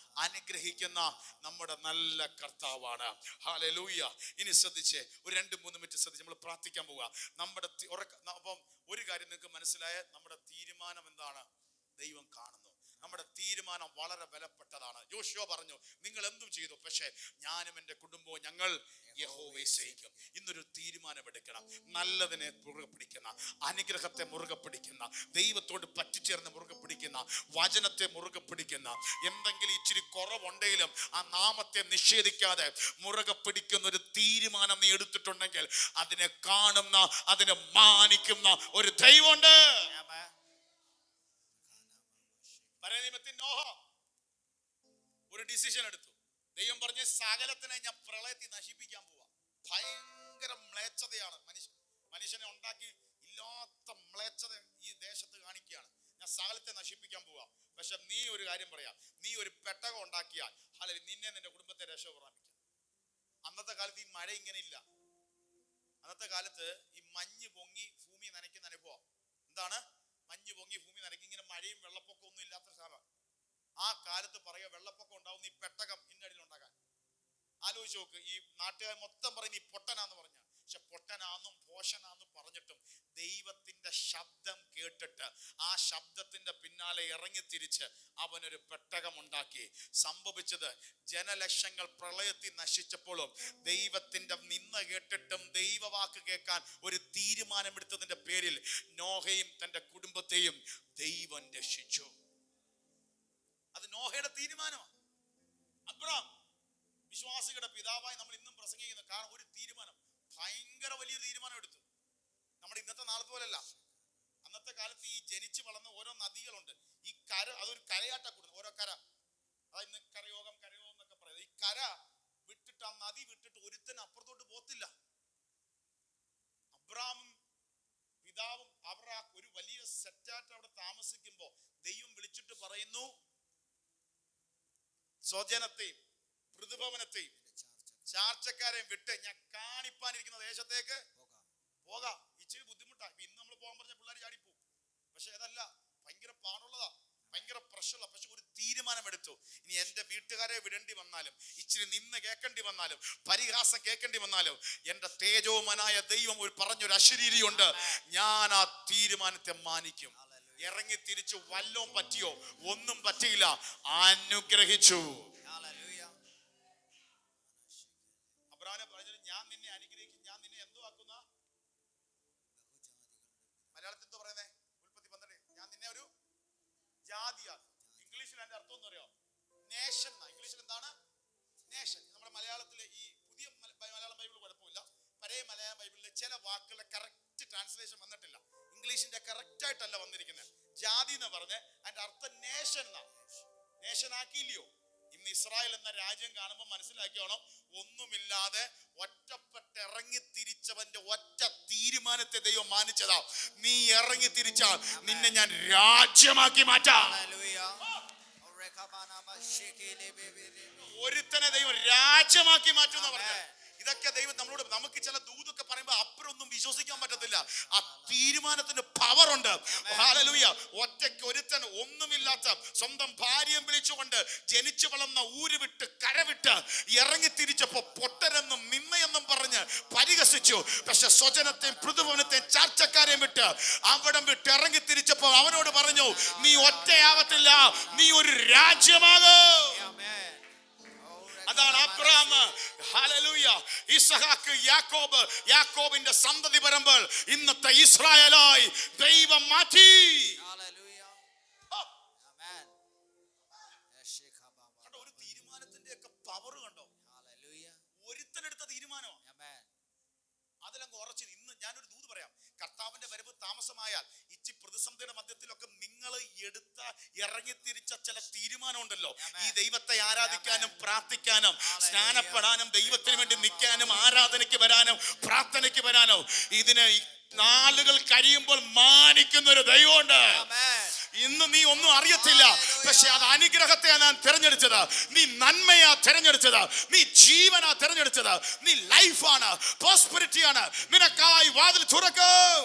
അനുഗ്രഹിക്കുന്ന നമ്മുടെ നല്ല കർത്താവാണ്. ഹല്ലേലൂയ. ഇനി ശ്രദ്ധിച്ചേ, ഒരു 2-3 മിനിറ്റ് ശ്രദ്ധിച്ച് നമ്മൾ പ്രാർത്ഥിക്കാൻ പോവുക. നമ്മുടെ അപ്പം ഒരു കാര്യം നിങ്ങൾക്ക് മനസ്സിലായ, നമ്മുടെ തീരുമാനം എന്താണ്? ദൈവം കാണുന്നു. നമ്മുടെ തീരുമാനം വളരെ വിലപ്പെട്ടതാണ്. യോശുവ പറഞ്ഞു, നിങ്ങൾ എന്തും ചെയ്തു, പക്ഷേ ഞാനും എൻ്റെ കുടുംബവും ഞങ്ങൾ യഹോവയെ സേവിക്കും. ഇന്നൊരു തീരുമാനമെടുക്കണം. നല്ലതിനെ മുറുകെ പിടിക്കുന്ന, അനുഗ്രഹത്തെ മുറുകെ പിടിക്കുന്ന, ദൈവത്തോട് പറ്റിച്ചേർന്ന് മുറുകെ പിടിക്കുന്ന, വചനത്തെ മുറുകെ പിടിക്കുന്ന, എന്തെങ്കിലും ഇച്ചിരി കുറവുണ്ടെങ്കിലും ആ നാമത്തെ നിഷേധിക്കാതെ മുറുകെ പിടിക്കുന്ന ഒരു തീരുമാനം നീ എടുത്തിട്ടുണ്ടെങ്കിൽ അതിനെ കാണുന്ന, അതിനെ മാനിക്കുന്ന ഒരു ദൈവമുണ്ട്. പഴയ നിയമത്തിൽ നോഹ ഒരു ഡിസിഷൻ എടുത്തു. ദൈവം പറഞ്ഞ സകലത്തിനെ ഞാൻ പ്രളയത്തിൽ നശിപ്പിക്കാൻ പോവാ. ഭയങ്കര മ്ലേച്ഛതയാണ് മനുഷ്യനെ ഉണ്ടാക്കി, ഇല്ലാത്ത മ്ലേച്ഛത ഈ ദേശത്ത് കാണിക്കുകയാണ്. ഞാൻ സകലത്തെ നശിപ്പിക്കാൻ പോവാ. പക്ഷെ നീ ഒരു കാര്യം പറയാം, നീ ഒരു പെട്ടകം ഉണ്ടാക്കിയാൽ അല്ലെങ്കിൽ നിന്നെ നിന്റെ കുടുംബത്തെ രക്ഷപ്രാപിക്കാം. അന്നത്തെ കാലത്ത് ഈ മഴ ഇങ്ങനെ ഇല്ല. അന്നത്തെ കാലത്ത് ഈ മഞ്ഞ് പൊങ്ങി ഭൂമി നനയ്ക്കുന്ന അനുഭവം. എന്താണ് മഞ്ഞ് പൊങ്ങി ഭൂമി നനയ്ക്കും? ഇങ്ങനെ മഴയും വെള്ളപ്പൊക്കം ഒന്നും ഇല്ലാത്ത സ്ഥലം. ആ കാലത്ത് പറയുക, വെള്ളപ്പൊക്കം ഉണ്ടാവുന്ന ഈ പെട്ടകം ഇന്നടിയിൽ ഉണ്ടാക്കാൻ. ആലോചിച്ച് നോക്ക്. ഈ നാട്ടുകാർ മൊത്തം പറയുന്ന ഈ പൊട്ടനാന്ന് പറഞ്ഞ, പക്ഷെ പൊട്ടനാന്നും പോഷനാന്നും പറഞ്ഞിട്ടും ദൈവത്തിന്റെ ശബ്ദം കേട്ടിട്ട് ആ ശബ്ദത്തിന്റെ പിന്നാലെ ഇറങ്ങി തിരിച്ച് അവനൊരു പെട്ടകം ഉണ്ടാക്കി. സംഭവിച്ചത്, ജനലക്ഷങ്ങൾ പ്രളയത്തിൽ നശിച്ചപ്പോഴും ദൈവത്തിന്റെ നിന്ന കേട്ടിട്ടും ദൈവവാക്ക് കേൾക്കാൻ ഒരു തീരുമാനമെടുത്തതിന്റെ പേരിൽ നോഹയും തന്റെ കുടുംബത്തെയും ദൈവം രക്ഷിച്ചു. അത് നോഹയുടെ തീരുമാനമാണ്. അബ്രഹാം വിശ്വാസികളുടെ പിതാവായി നമ്മൾ ഇന്നും പ്രസംഗിക്കുന്നു. കാരണം ഒരു തീരുമാനം, ഭയങ്കര വലിയ തീരുമാനം എടുത്തു. നമ്മുടെ ഇന്നത്തെ നാളത്തെ പോലല്ല. അന്നത്തെ കാലത്ത് ഈ ജനിച്ചു വളർന്ന ഓരോ നദികളുണ്ട്. ഈ കര, അതൊരു കരയാട്ട കൂടുന്നു. ഓരോ കര, അതായത് ഇന്ന് കരയോഗം എന്നൊക്കെ പറയുന്നത്. ഈ കര വിട്ടിട്ട് വിട്ട് ആ നദി വിട്ടിട്ട് ഒരുത്തൻ അപ്പുറത്തോട്ട് പോത്തില്ല. അബ്രാമും പിതാവും അവർ ഒരു വലിയ സെറ്റായിട്ട് അവിടെ താമസിക്കുമ്പോ ദൈവം വിളിച്ചിട്ട് പറയുന്നു, സ്വജനത്തെയും പൃഥുഭവനത്തെയും ചാർച്ചക്കാരെയും വിട്ട് ഞാൻ കാണിപ്പാനിരിക്കുന്ന ദേശത്തേക്ക് പോകാം. ഇച്ചിരി ബുദ്ധിമുട്ടാ. ഇന്ന് നമ്മൾ പോകാൻ പറഞ്ഞ പിള്ളേർ ചാടിപ്പോവും. പക്ഷെ അതല്ല, ഭയങ്കര പാടുള്ളതാ, ഭയങ്കര പ്രശ്നമുള്ള. പക്ഷെ ഒരു തീരുമാനം എടുത്തു. ഇനി എന്റെ വീട്ടുകാരെ വിടേണ്ടി വന്നാലും, ഇച്ചിരി നിന്ന് കേൾക്കേണ്ടി വന്നാലും, പരിഹാസം കേൾക്കേണ്ടി വന്നാലും, എന്റെ തേജോമനായ ദൈവം ഒരു പറഞ്ഞൊരു അശരീരിയുണ്ട്, ഞാൻ ആ തീരുമാനത്തെ മാനിക്കും. ഇറങ്ങി തിരിച്ചു. വല്ലോം പറ്റിയോ? ഒന്നും പറ്റിയില്ല. അനുഗ്രഹിച്ചു. അബ്രാഹാം പറഞ്ഞത്, ഞാൻ നിന്നെ അനുഗ്രഹിക്കും, ഞാൻ നിന്നെ എന്തോ ആക്കുന്ന. മലയാളത്തിൽ എന്തോ പറയുന്നേ? ഉൽപ്പത്തി 12. ഞാൻ നിന്നെ ഒരു ജാതിയാണ്. ഇംഗ്ലീഷിൽ അതിന്റെ അർത്ഥം എന്ന് അറിയോ? നേഷൻ. ഇംഗ്ലീഷിൽ എന്താണ് നേഷൻ? നമ്മുടെ മലയാളത്തിലെ ഈ പുതിയ മലയാളം ബൈബിൾ കുഴപ്പമില്ല. പഴയ മലയാളം ബൈബിളിലെ ചില വാക്കുകളുടെ കറക്റ്റ് ട്രാൻസ്ലേഷൻ വന്നിട്ടില്ല. ഇംഗ്ലീഷിന്റെ കറക്റ്റ് ആയിട്ടല്ല വന്നിരിക്കുന്നത്. ജാതി എന്ന് പറഞ്ഞ് അതിന്റെ അർത്ഥം നേഷൻ എന്നാണ്. നേഷൻ ആക്കിയില്ലയോ? ഇന്ന് ഇസ്രായേൽ എന്ന രാജ്യം കാണുമ്പോൾ മനസ്സിലാക്കിയോണം, ഒന്നുമില്ലാതെ ഒറ്റപ്പെട്ട് ഇറങ്ങി തിരിച്ചവന്റെ ഒറ്റ തീരുമാനത്തെ ദൈവം മാനിച്ചതാ. നീ ഇറങ്ങി തിരിച്ചാൽ നിന്നെ ഞാൻ രാജ്യമാക്കി മാറ്റാം. ഒരുത്തനെ ദൈവം രാജ്യമാക്കി മാറ്റും എന്ന് പറഞ്ഞ ഇതൊക്കെ ദൈവം നമ്മളോട്. നമുക്ക് ചില ദൂതൊക്കെ പറയുമ്പോൾ അപ്പുറമൊന്നും വിശ്വസിക്കാൻ പറ്റത്തില്ല. ആ തീരുമാനത്തിന്റെ പവർ ഉണ്ട്. ഹല്ലേലൂയ. ഒറ്റയ്ക്ക് ഒരുത്തൻ ഒന്നുമില്ലാത്ത സ്വന്തം ഭാര്യയും വിളിച്ചുകൊണ്ട് ജനിച്ചു വളർന്ന ഊര് വിട്ട് കരവിട്ട് ഇറങ്ങി തിരിച്ചപ്പോ പൊട്ടരെന്നും നിന്നയെന്നും പറഞ്ഞ് പരിഹസിച്ചു. പക്ഷെ സ്വജനത്തെയും പൃഥുഭവനത്തെയും ചാർച്ചക്കാരെയും വിട്ട് അവിടം വിട്ട് ഇറങ്ങി തിരിച്ചപ്പോ അവനോട് പറഞ്ഞു, നീ ഒറ്റയാവത്തില്ല, നീ ഒരു രാജ്യമാകും. അതാണ് അബ്രഹാം, ഹല്ലേലൂയ, ഇസ്ഹാക്ക്, യാക്കോബ്, യാക്കോബിന്റെ സന്തതി പരമ്പൾ ഇന്നത്തെ ഇസ്രായേലായി ദൈവം മാറ്റി. ഒരു തീരുമാനത്തിന്റെ ഒക്കെ പവർ കണ്ടോ? ഒരുത്തനെടുത്ത തീരുമാനമോ? അതിലങ്ങ് ഉറച്ചു. ഇന്ന് ഞാനൊരു ദൂത് പറയാം. കർത്താവിന്റെ വരവ് താമസമായാൽ ഇച്ചി പ്രതിസന്ധിയുടെ മധ്യത്തിലൊക്കെ നിങ്ങൾ എടുത്ത ഇറങ്ങിത്തിരിച്ച ചില തീരുമാനം ഉണ്ടല്ലോ, ഈ ദൈവത്തെ ആരാധിക്കാനും പ്രാർത്ഥിക്കാനും സ്നാനപ്പെടാനും ദൈവത്തിന് വേണ്ടി നിൽക്കാനും ആരാധനയ്ക്ക് വരാനും പ്രാർത്ഥനയ്ക്ക് വരാനും ഇതിന് നാളുകൾ കഴിയുമ്പോൾ മാനിക്കുന്ന ഒരു ദൈവമുണ്ട്. ഇന്ന് നീ ഒന്നും അറിയത്തില്ല, പക്ഷെ അത് അനുഗ്രഹത്തെ ഞാൻ തിരഞ്ഞെടുത്തത്. നീ നന്മയാ തിരഞ്ഞെടുത്തത്. നീ ജീവനാ തിരഞ്ഞെടുത്തത്. നീ ലൈഫാണ്, പ്രോസ്പെരിറ്റിയാണ്. നിനക്കായി വാതിൽ തുറക്കും.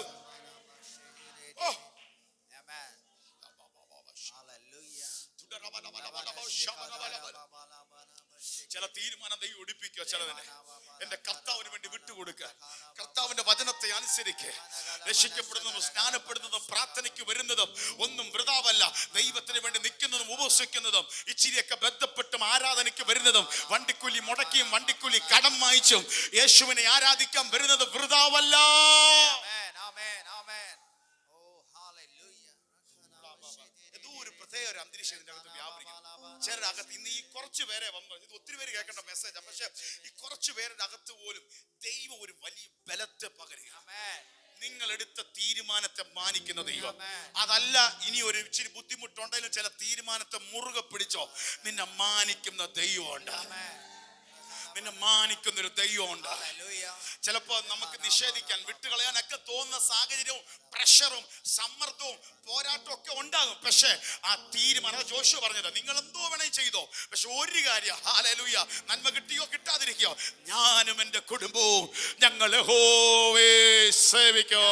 ചില തീരുമാനം ദൈവം ഒടിപ്പിക്കുക. ചിലതിനെ എന്റെ കർത്താവിന് വേണ്ടി വിട്ടുകൊടുക്കുക. കർത്താവിന്റെ വചനത്തെ അനുസരിക്കുക. രക്ഷിക്കപ്പെടുന്നതും സ്നാനപ്പെടുന്നതും പ്രാർത്ഥനയ്ക്ക് വരുന്നതും ഒന്നും വൃഥാവല്ല. ദൈവത്തിന് വേണ്ടി നിൽക്കുന്നതും ഉപവസിക്കുന്നതും ഇച്ചിരിയൊക്കെ ബന്ധപ്പെട്ടും ആരാധനയ്ക്ക് വരുന്നതും വണ്ടിക്കൂലി മുടക്കിയും വണ്ടിക്കൂലി കടം വായിച്ചും യേശുവിനെ ആരാധിക്കാൻ വരുന്നത് വൃഥാവല്ല. ഒരു അന്തരീക്ഷം ഇതിന്റെ അകത്ത് വ്യാപരിക്കുന്നു. ചിലരുടെ അകത്ത് ഇന്ന് ഈ കുറച്ചു പേരെ വന്നു, ഇത് ഒത്തിരി പേര് കേൾക്കേണ്ട മെസ്സേജാണ്, പക്ഷെ ഈ കുറച്ചു പേരുടെ അകത്ത് പോലും ദൈവം ഒരു വലിയ ബലത്തെ പകരുക. നിങ്ങൾ എടുത്ത തീരുമാനത്തെ മാനിക്കുന്ന ദൈവം. അതല്ല, ഇനി ഒരു ഇച്ചിരി ബുദ്ധിമുട്ടുണ്ടെങ്കിലും ചില തീരുമാനത്തെ മുറുകെ പിടിച്ചോ, നിന്നെ മാനിക്കുന്ന ദൈവമുണ്ട്. നിന്നെ മാനിക്കുന്ന ഒരു ദൈവമുണ്ട്. ചിലപ്പോ നമുക്ക് നിഷേധിക്കാൻ വിട്ടുകളയാനൊക്കെ തോന്നുന്ന സാഹചര്യവും പ്രഷറും സമ്മർദ്ദവും പോരാട്ടവും ഒക്കെ ഉണ്ടാകും. പക്ഷെ ആ തീരുമാനം ജോഷുവ പറഞ്ഞത്, നിങ്ങൾ എന്തോ വേണേ ചെയ്തോ, പക്ഷെ ഒരു കാര്യം, ഹല്ലേലൂയ, നന്മ കിട്ടിയോ കിട്ടാതിരിക്കോ, ഞാനും എന്റെ കുടുംബവും ഞങ്ങൾ യഹോവയെ സേവിക്കോ.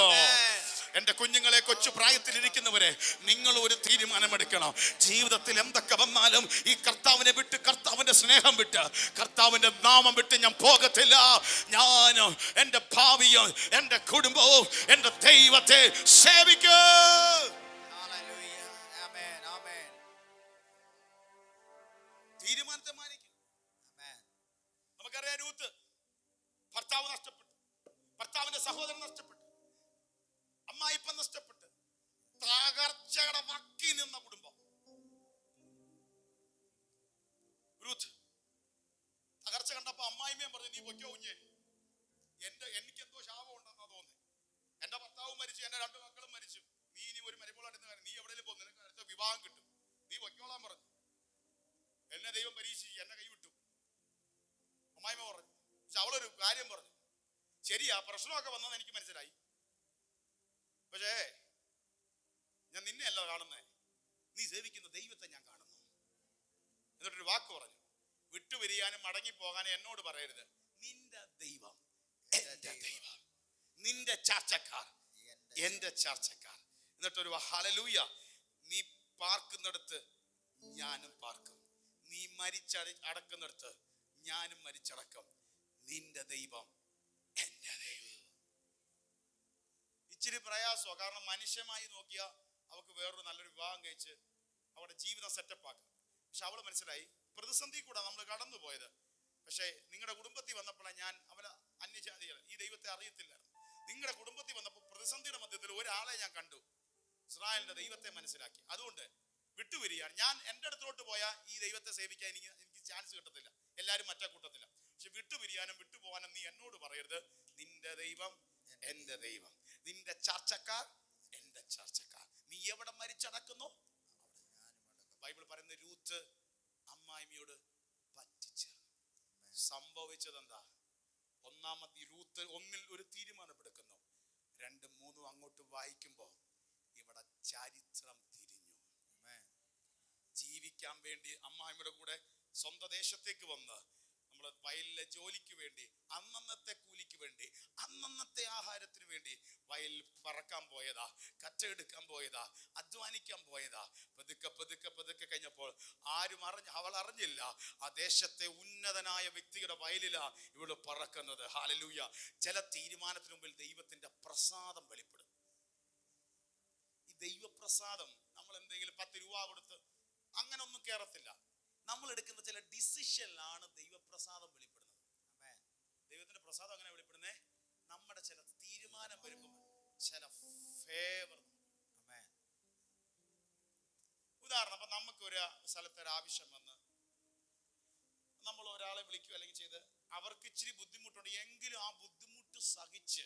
എന്റെ കുഞ്ഞുങ്ങളെ, കൊച്ചു പ്രായത്തിലിരിക്കുന്നവരെ, നിങ്ങൾ ഒരു തീരുമാനമെടുക്കണം. ജീവിതത്തിൽ എന്തൊക്കെ വന്നാലും ഈ കർത്താവിനെ വിട്ട്, കർത്താവിന്റെ സ്നേഹം വിട്ട്, കർത്താവിന്റെ നാമം വിട്ട് ഞാൻ പോകത്തില്ല. ഞാനും എന്റെ ഭാവിയും എന്റെ കുടുംബവും എന്റെ ദൈവത്തെ സേവിക്കും. തീരുമാനത്തെ മാനിക്കും. നമുക്കറിയാം, രൂത്ത് ഭർത്താവ് നഷ്ടപ്പെട്ടു, ഭർത്താവിന്റെ സഹോദരൻ നഷ്ടപ്പെട്ടു, അമ്മായിപ്പൻ നഷ്ടപ്പെട്ട് തകർച്ചയുടെ വക്കി നിന്ന കുടുംബം. രൂത്ത് തകർച്ച കണ്ടപ്പോ അമ്മായിമ്മയും പറഞ്ഞു, നീ പൊയ്ക്കോ കുഞ്ഞേ, എനിക്കെന്തോ ശാപം ഉണ്ടെന്നാ തോന്നി. എന്റെ ഭർത്താവും മരിച്ചു, എന്റെ 2 മക്കളും മരിച്ചു, നീ ഇനി ഒരു മരുമോളായിട്ട് നീ എവിടെയും പോകും, നിനക്ക് അടുത്ത വിവാഹം കിട്ടും, നീ പൊയ്ക്കോളാൻ പറഞ്ഞു. എന്നെ ദൈവം പരീക്ഷിച്ചു, എന്നെ കൈവിട്ടു. അമ്മായിമ്മ പറഞ്ഞു, അവളൊരു കാര്യം പറഞ്ഞു. ശരിയാ, പ്രശ്നമൊക്കെ വന്നെന്ന് എനിക്ക് മനസ്സിലായി. പക്ഷേ ഞാൻ നിന്നെ അല്ല കാണുന്നേ, നീ സേവിക്കുന്ന ദൈവത്തെ ഞാൻ കാണുന്നു. എന്നിട്ടൊരു വാക്ക് പറഞ്ഞു, വിട്ടുപിരിയാനും മടങ്ങിപ്പോകാനും എന്നോട് പറയരുത്. നിന്റെ ദൈവം എന്റെ ദൈവം, നിന്റെ ചാർച്ചക്കാർ എന്റെ ചാർച്ചക്കാർ. എന്നിട്ടൊരു ഹല്ലേലൂയ, നീ പാർക്കുന്നിടത്ത് ഞാനും പാർക്കും, നീ അടക്കുന്നിടത്ത് ഞാനും മരിച്ചടക്കും. നിന്റെ ദൈവം എന്റെ ദൈവം. ഇച്ചിരി പ്രയാസമാണ്, കാരണം മനുഷ്യമായി നോക്കിയാൽ അവൾക്ക് വേറൊരു നല്ലൊരു വിവാഹം കഴിച്ച് അവളുടെ ജീവിതം സെറ്റപ്പ് ആക്കാം. പക്ഷെ അവള് മനസ്സിലായി പ്രതിസന്ധി കൂടെ നമ്മൾ കടന്നു പോയത്. പക്ഷേ നിങ്ങളുടെ കുടുംബത്തിൽ വന്നപ്പോഴാണ് ഞാൻ അവളെ അന്യജാതികൾ ഈ ദൈവത്തെ അറിയത്തില്ലായിരുന്നു. നിങ്ങളുടെ കുടുംബത്തിൽ വന്നപ്പോൾ പ്രതിസന്ധിയുടെ മധ്യത്തിൽ ഒരാളെ ഞാൻ കണ്ടു, ഇസ്രായേലിന്റെ ദൈവത്തെ മനസ്സിലാക്കി. അതുകൊണ്ട് വിട്ടുപിരിയാണ്. ഞാൻ എൻ്റെ അടുത്തോട്ട് പോയാൽ ഈ ദൈവത്തെ സേവിക്കാൻ എനിക്ക് ചാൻസ് കിട്ടത്തില്ല, എല്ലാവരും മറ്റേ കൂട്ടത്തില്ല. പക്ഷെ വിട്ടുപിരിയാനും വിട്ടുപോകാനും നീ എന്നോട് പറയരുത്. നിന്റെ ദൈവം എന്റെ ദൈവം, നിന്റെ ചാർച്ചക്കാർ എന്റെ ചാർച്ചക്കാർ. നീ എവിടെ മരിച്ചടക്കുന്നു ബൈബിൾ പറയുന്ന രൂത്ത് അമ്മായിമ്മയോട് പറ്റിച്ചേർന്നു. സംഭവിച്ചത് എന്താ? ഒന്നാമത്തെ രൂത്ത് 1 ഒരു തീരുമാനമെടുക്കുന്നു. 2, 3 അങ്ങോട്ട് വായിക്കുമ്പോ ഇവിടെ ചരിത്രം തിരിഞ്ഞു. ജീവിക്കാൻ വേണ്ടി അമ്മായിമ്മയുടെ കൂടെ സ്വന്തം ദേശത്തേക്ക് വന്ന് നമ്മൾ വയലിലെ ജോലിക്ക് വേണ്ടി, അന്നന്നത്തെ കൂലിക്ക് വേണ്ടി, അന്നന്നത്തെ ആഹാരത്തിന് വേണ്ടി വയലിൽ പറക്കാൻ പോയതാ, കറ്റയെടുക്കാൻ പോയതാ, അധ്വാനിക്കാൻ പോയതാ. പതുക്കെ പതുക്കെ പതുക്കെ കഴിഞ്ഞപ്പോൾ അവൾ അറിഞ്ഞില്ല, ആ ദേശത്തെ ഉന്നതനായ വ്യക്തിയുടെ വയലിലാ ഇവള് പറക്കുന്നത്. ഹല്ലേലൂയ. ചില തീരുമാനത്തിന് മുമ്പിൽ ദൈവത്തിന്റെ പ്രസാദം വെളിപ്പെടും. ഈ ദൈവപ്രസാദം നമ്മൾ എന്തെങ്കിലും 10 രൂപ കൊടുത്ത് അങ്ങനെ ഒന്നും കേറത്തില്ല. നമ്മൾ എടുക്കുന്ന ചില ഡിസിഷനിലാണ് ദൈവപ്രസാദം വെളിപ്പെടുന്നത്. ദൈവത്തിന്റെ പ്രസാദം അങ്ങനെ വെളിപ്പെടുന്നേ, നമ്മുടെ ചില തീരുമാനം വരുമ്പോൾ ചില ഫേവർ. ഉദാഹരണം, അപ്പൊ നമുക്ക് ഒരു സ്ഥലത്ത് ഒരു ആവശ്യം വന്ന് നമ്മൾ ഒരാളെ വിളിക്കുക അല്ലെങ്കിൽ ചെയ്ത് അവർക്ക് ഇച്ചിരി ബുദ്ധിമുട്ടുണ്ട് എങ്കിലും ആ ബുദ്ധിമുട്ട് സഹിച്ച്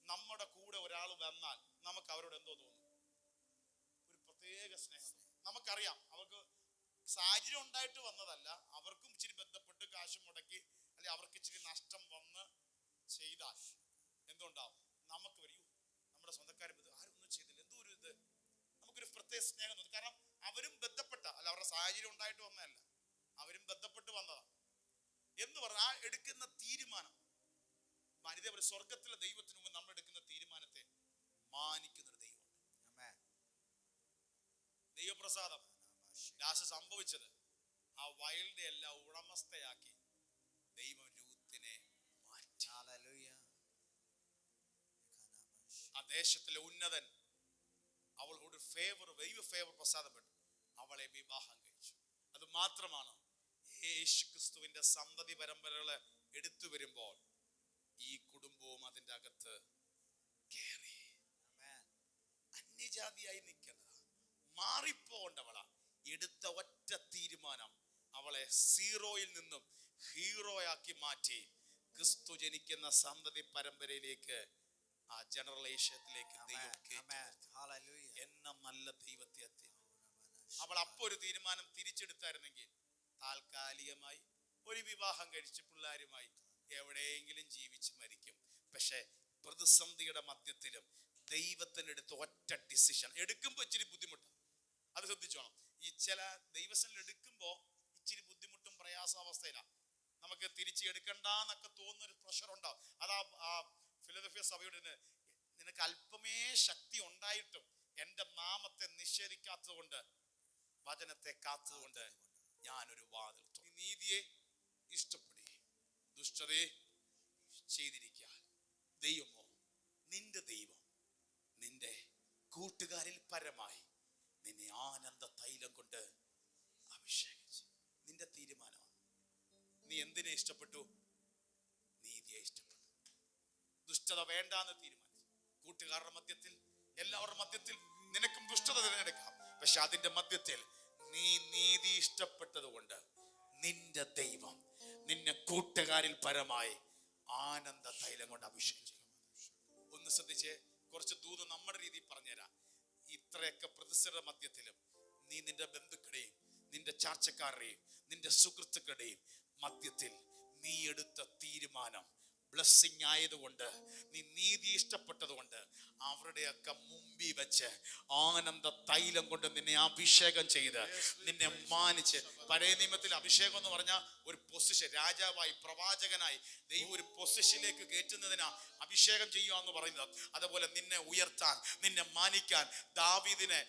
നമ്മുടെ കൂടെ ഒരാൾ വന്നാൽ നമുക്ക് അവരോട് എന്തോ തോന്നും? ഒരു പ്രത്യേക സ്നേഹം. നമുക്കറിയാം അവർക്ക് സാഹചര്യം ഉണ്ടായിട്ട് വന്നതല്ല, അവർക്കും ഇച്ചിരി ബന്ധപ്പെട്ട് കാശ് മുടക്കി അല്ലെ അവർക്ക് ഇച്ചിരി നഷ്ടം വന്ന് ചെയ്താൽ എന്തുണ്ടാവും? നമുക്ക് വരൂ, നമ്മുടെ സ്വന്തക്കാരും ആരും ഒന്നും ചെയ്തില്ല, എന്തോ ഒരു ഇത് നമുക്കൊരു പ്രത്യേക സ്നേഹം തോന്നും. കാരണം അവരും ബന്ധപ്പെട്ട അല്ല, അവരുടെ സാഹചര്യം ഉണ്ടായിട്ട് വന്നതല്ല, അവരും ബന്ധപ്പെട്ട് വന്നതാണ് എന്ന് പറഞ്ഞാൽ ആ എടുക്കുന്ന തീരുമാനം ഇതേപോലെ സ്വർഗത്തിലെ ദൈവത്തിന് മുമ്പ് നമ്മൾ എടുക്കുന്ന തീരുമാനത്തെ മാനിക്കുന്നൊരു ദൈവമുണ്ട്. ദൈവപ്രസാദം ലാസ്റ്റ് സംഭവിച്ചത് ആ വയലിന്റെ എല്ലാം ഉടമസ്ഥയാക്കി ദൈവം രൂത്തിനെ മാറ്റി. ആ ദേശത്തിലെ ഉന്നതൻ അവളോട് ദൈവ ഫേവർ പ്രസാദപ്പെട്ടു, അവളെ വിവാഹം കഴിച്ചു. അത് മാത്രമാണ് യേശു ക്രിസ്തുവിന്റെ സന്തതി പരമ്പരകളെ എടുത്തു വരുമ്പോൾ ഈ കുടുംബവും അതിൻ്റെ അകത്ത് കേറി. അന്യജാതിയായി നിൽക്കുന്നതാ, മാറിപ്പോണ്ടവളാ. എടുത്ത ഒറ്റ തീരുമാനം അവളെ സീറോയിൽ നിന്നും ഹീറോയാക്കി മാറ്റി ക്രിസ്തു ജനിക്കുന്ന സന്തതി പരമ്പരയിലേക്ക്, ആ ജനറേഷനിലേക്ക് എന്ന നല്ല ദൈവത്തെ എത്തി. അവൾ അപ്പൊ ഒരു തീരുമാനം തിരിച്ചെടുത്തായിരുന്നെങ്കിൽ താൽക്കാലികമായി ഒരു വിവാഹം കഴിച്ച് പിള്ളേരുമായി എവിടെയെങ്കിലും ജീവിച്ച് മരിക്കും. പക്ഷെ പ്രതിസന്ധിയുടെ മധ്യത്തിലും ദൈവത്തിനെടുത്ത് ഒറ്റ ഡിസിഷൻ എടുക്കുമ്പോൾ ഇച്ചിരി ബുദ്ധിമുട്ടാണ്. അത് ശ്രദ്ധിച്ചോണം. ഈ ചില ദൈവസനിൽ എടുക്കുമ്പോ ഇച്ചിരി ബുദ്ധിമുട്ടും പ്രയാസാവസ്ഥയിലാണ്. നമുക്ക് തിരിച്ച് എടുക്കണ്ടെന്നൊക്കെ തോന്നുന്നൊരു പ്രഷർ ഉണ്ടാവും. അതാ ആ ഫിലദൽഫിയ സഭയോട് നിനക്ക് അല്പമേ ശക്തി ഉണ്ടായിട്ടും എന്റെ നാമത്തെ നിഷേധിക്കാത്തത് കൊണ്ട്, വചനത്തെ കാത്തതുകൊണ്ട് ഞാനൊരു വാതിൽ. നീതിയെ ഇഷ്ടപ്പെടുക, ദുഷ്ടതയെ ചെയ്തിരിക്കാൻ ദൈവമോ നിന്റെ ദൈവം നിന്റെ കൂട്ടുകാരിൽ പരമായി നിന്നെ ആനന്ദ തൈലം കൊണ്ട് അഭിഷേകിച്ചു. നിന്റെ തീരുമാനമാണ്. നീ എന്തിനെ ഇഷ്ടപ്പെട്ടു? നീതിയെ ഇഷ്ടപ്പെട്ടു. ദുഷ്ടത വേണ്ടാന്ന് തീരുമാനിച്ചു. കൂട്ടുകാരുടെ മധ്യത്തിൽ, എല്ലാവരുടെ മധ്യത്തിൽ നിനക്കും ദുഷ്ടത തിരഞ്ഞെടുക്കാം. പക്ഷെ അതിന്റെ മധ്യത്തിൽ നീ നീതി ഇഷ്ടപ്പെട്ടത് കൊണ്ട് നിന്റെ ദൈവം നിന്നെ കൂട്ടുകാരിൽ പരമായി ആനന്ദ തൈലം കൊണ്ട് അഭിഷേകിച്ചു. ഒന്ന് ശ്രദ്ധിച്ചേ, കുറച്ച് ദൂത് നമ്മുടെ രീതിയിൽ പറഞ്ഞുതരാം. ഇത്രയൊക്കെ പ്രതിസന്ധി മധ്യത്തിലും നീ നിന്റെ ബന്ധുക്കളുടെയും നിന്റെ ചാർച്ചക്കാരുടെയും നിന്റെ സുഹൃത്തുക്കളുടെയും മധ്യത്തിൽ നീ എടുത്ത തീരുമാനം ബ്ലെസ്സിങ് ആയതുകൊണ്ട്, നീ നീതി ഇഷ്ടപ്പെട്ടതുകൊണ്ട് അവരുടെയൊക്കെ മുമ്പിൽ വെച്ച് ആനന്ദ തൈലം കൊണ്ട് നിന്നെ അഭിഷേകം ചെയ്ത് നിന്നെ മാനിച്ച്. പഴയ നിയമത്തിൽ അഭിഷേകം എന്ന് പറഞ്ഞാൽ ഒരു പൊസിഷൻ, രാജാവായി പ്രവാചകനായി ദൈവം ഒരു പൊസിഷനിലേക്ക് കയറ്റുന്നതിനാ അഭിഷേകം ചെയ്യുക എന്ന് പറയുന്നത്. അതുപോലെ നിന്നെ ഉയർത്താൻ, നിന്നെ മാനിക്കാൻ ദാവീദിനെ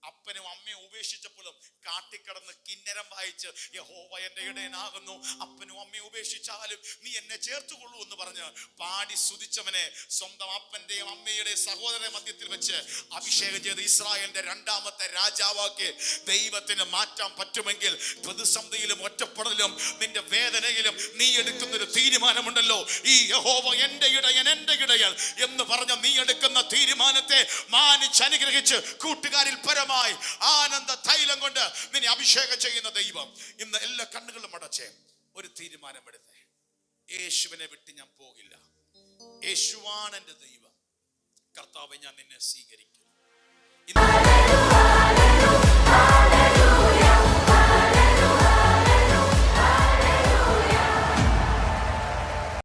അപ്പനും അമ്മയും ഉപേക്ഷിച്ചപ്പോഴും കാട്ടിക്കടന്ന് കിന്നരം വായിച്ച് യഹോവ എന്റെ ഇടയനാകുന്നു, അപ്പനും അമ്മയും ഉപേക്ഷിച്ചാലും നീ എന്നെ ചേർത്തുകൊള്ളൂ എന്ന് പറഞ്ഞ് പാടി സ്തുതിച്ചവനെ സ്വന്തം അപ്പന്റെയും അമ്മയുടെയും സഹോദര മധ്യത്തിൽ വെച്ച് അഭിഷേകം ചെയ്ത് ഇസ്രായേലിന്റെ രണ്ടാമത്തെ രാജാവാക്കി ദൈവത്തിന് മാറ്റാൻ പറ്റുമെങ്കിൽ, പ്രതിസന്ധിയിലും ഒറ്റപ്പെടലിലും നിന്റെ വേദനയിലും നീ എടുക്കുന്ന ഒരു തീരുമാനമുണ്ടല്ലോ, ഈ യഹോവ എന്റെ ഇടയൻ എന്റെ ഇടയൻ എന്ന് പറഞ്ഞ നീ എടുക്കുന്ന തീരുമാനത്തെ മാനിച്ച് അനുഗ്രഹിച്ച് കൂട്ടുകാരിൽ പരമ ആനന്ദ തൈലം കൊണ്ട് നിന്നെ അഭിഷേകം ചെയ്യുന്ന ദൈവം ഇന്ന് എല്ലാ കണ്ണുകളും അടച്ച് ഒരു തീരുമാനമെടുത്തേ. യേശുവിനെ വിട്ട് ഞാൻ പോകില്ല, യേശുവാണ് എൻ്റെ ദൈവം. കർത്താവേ, ഞാൻ നിന്നെ സ്വീകരിക്കുന്നു.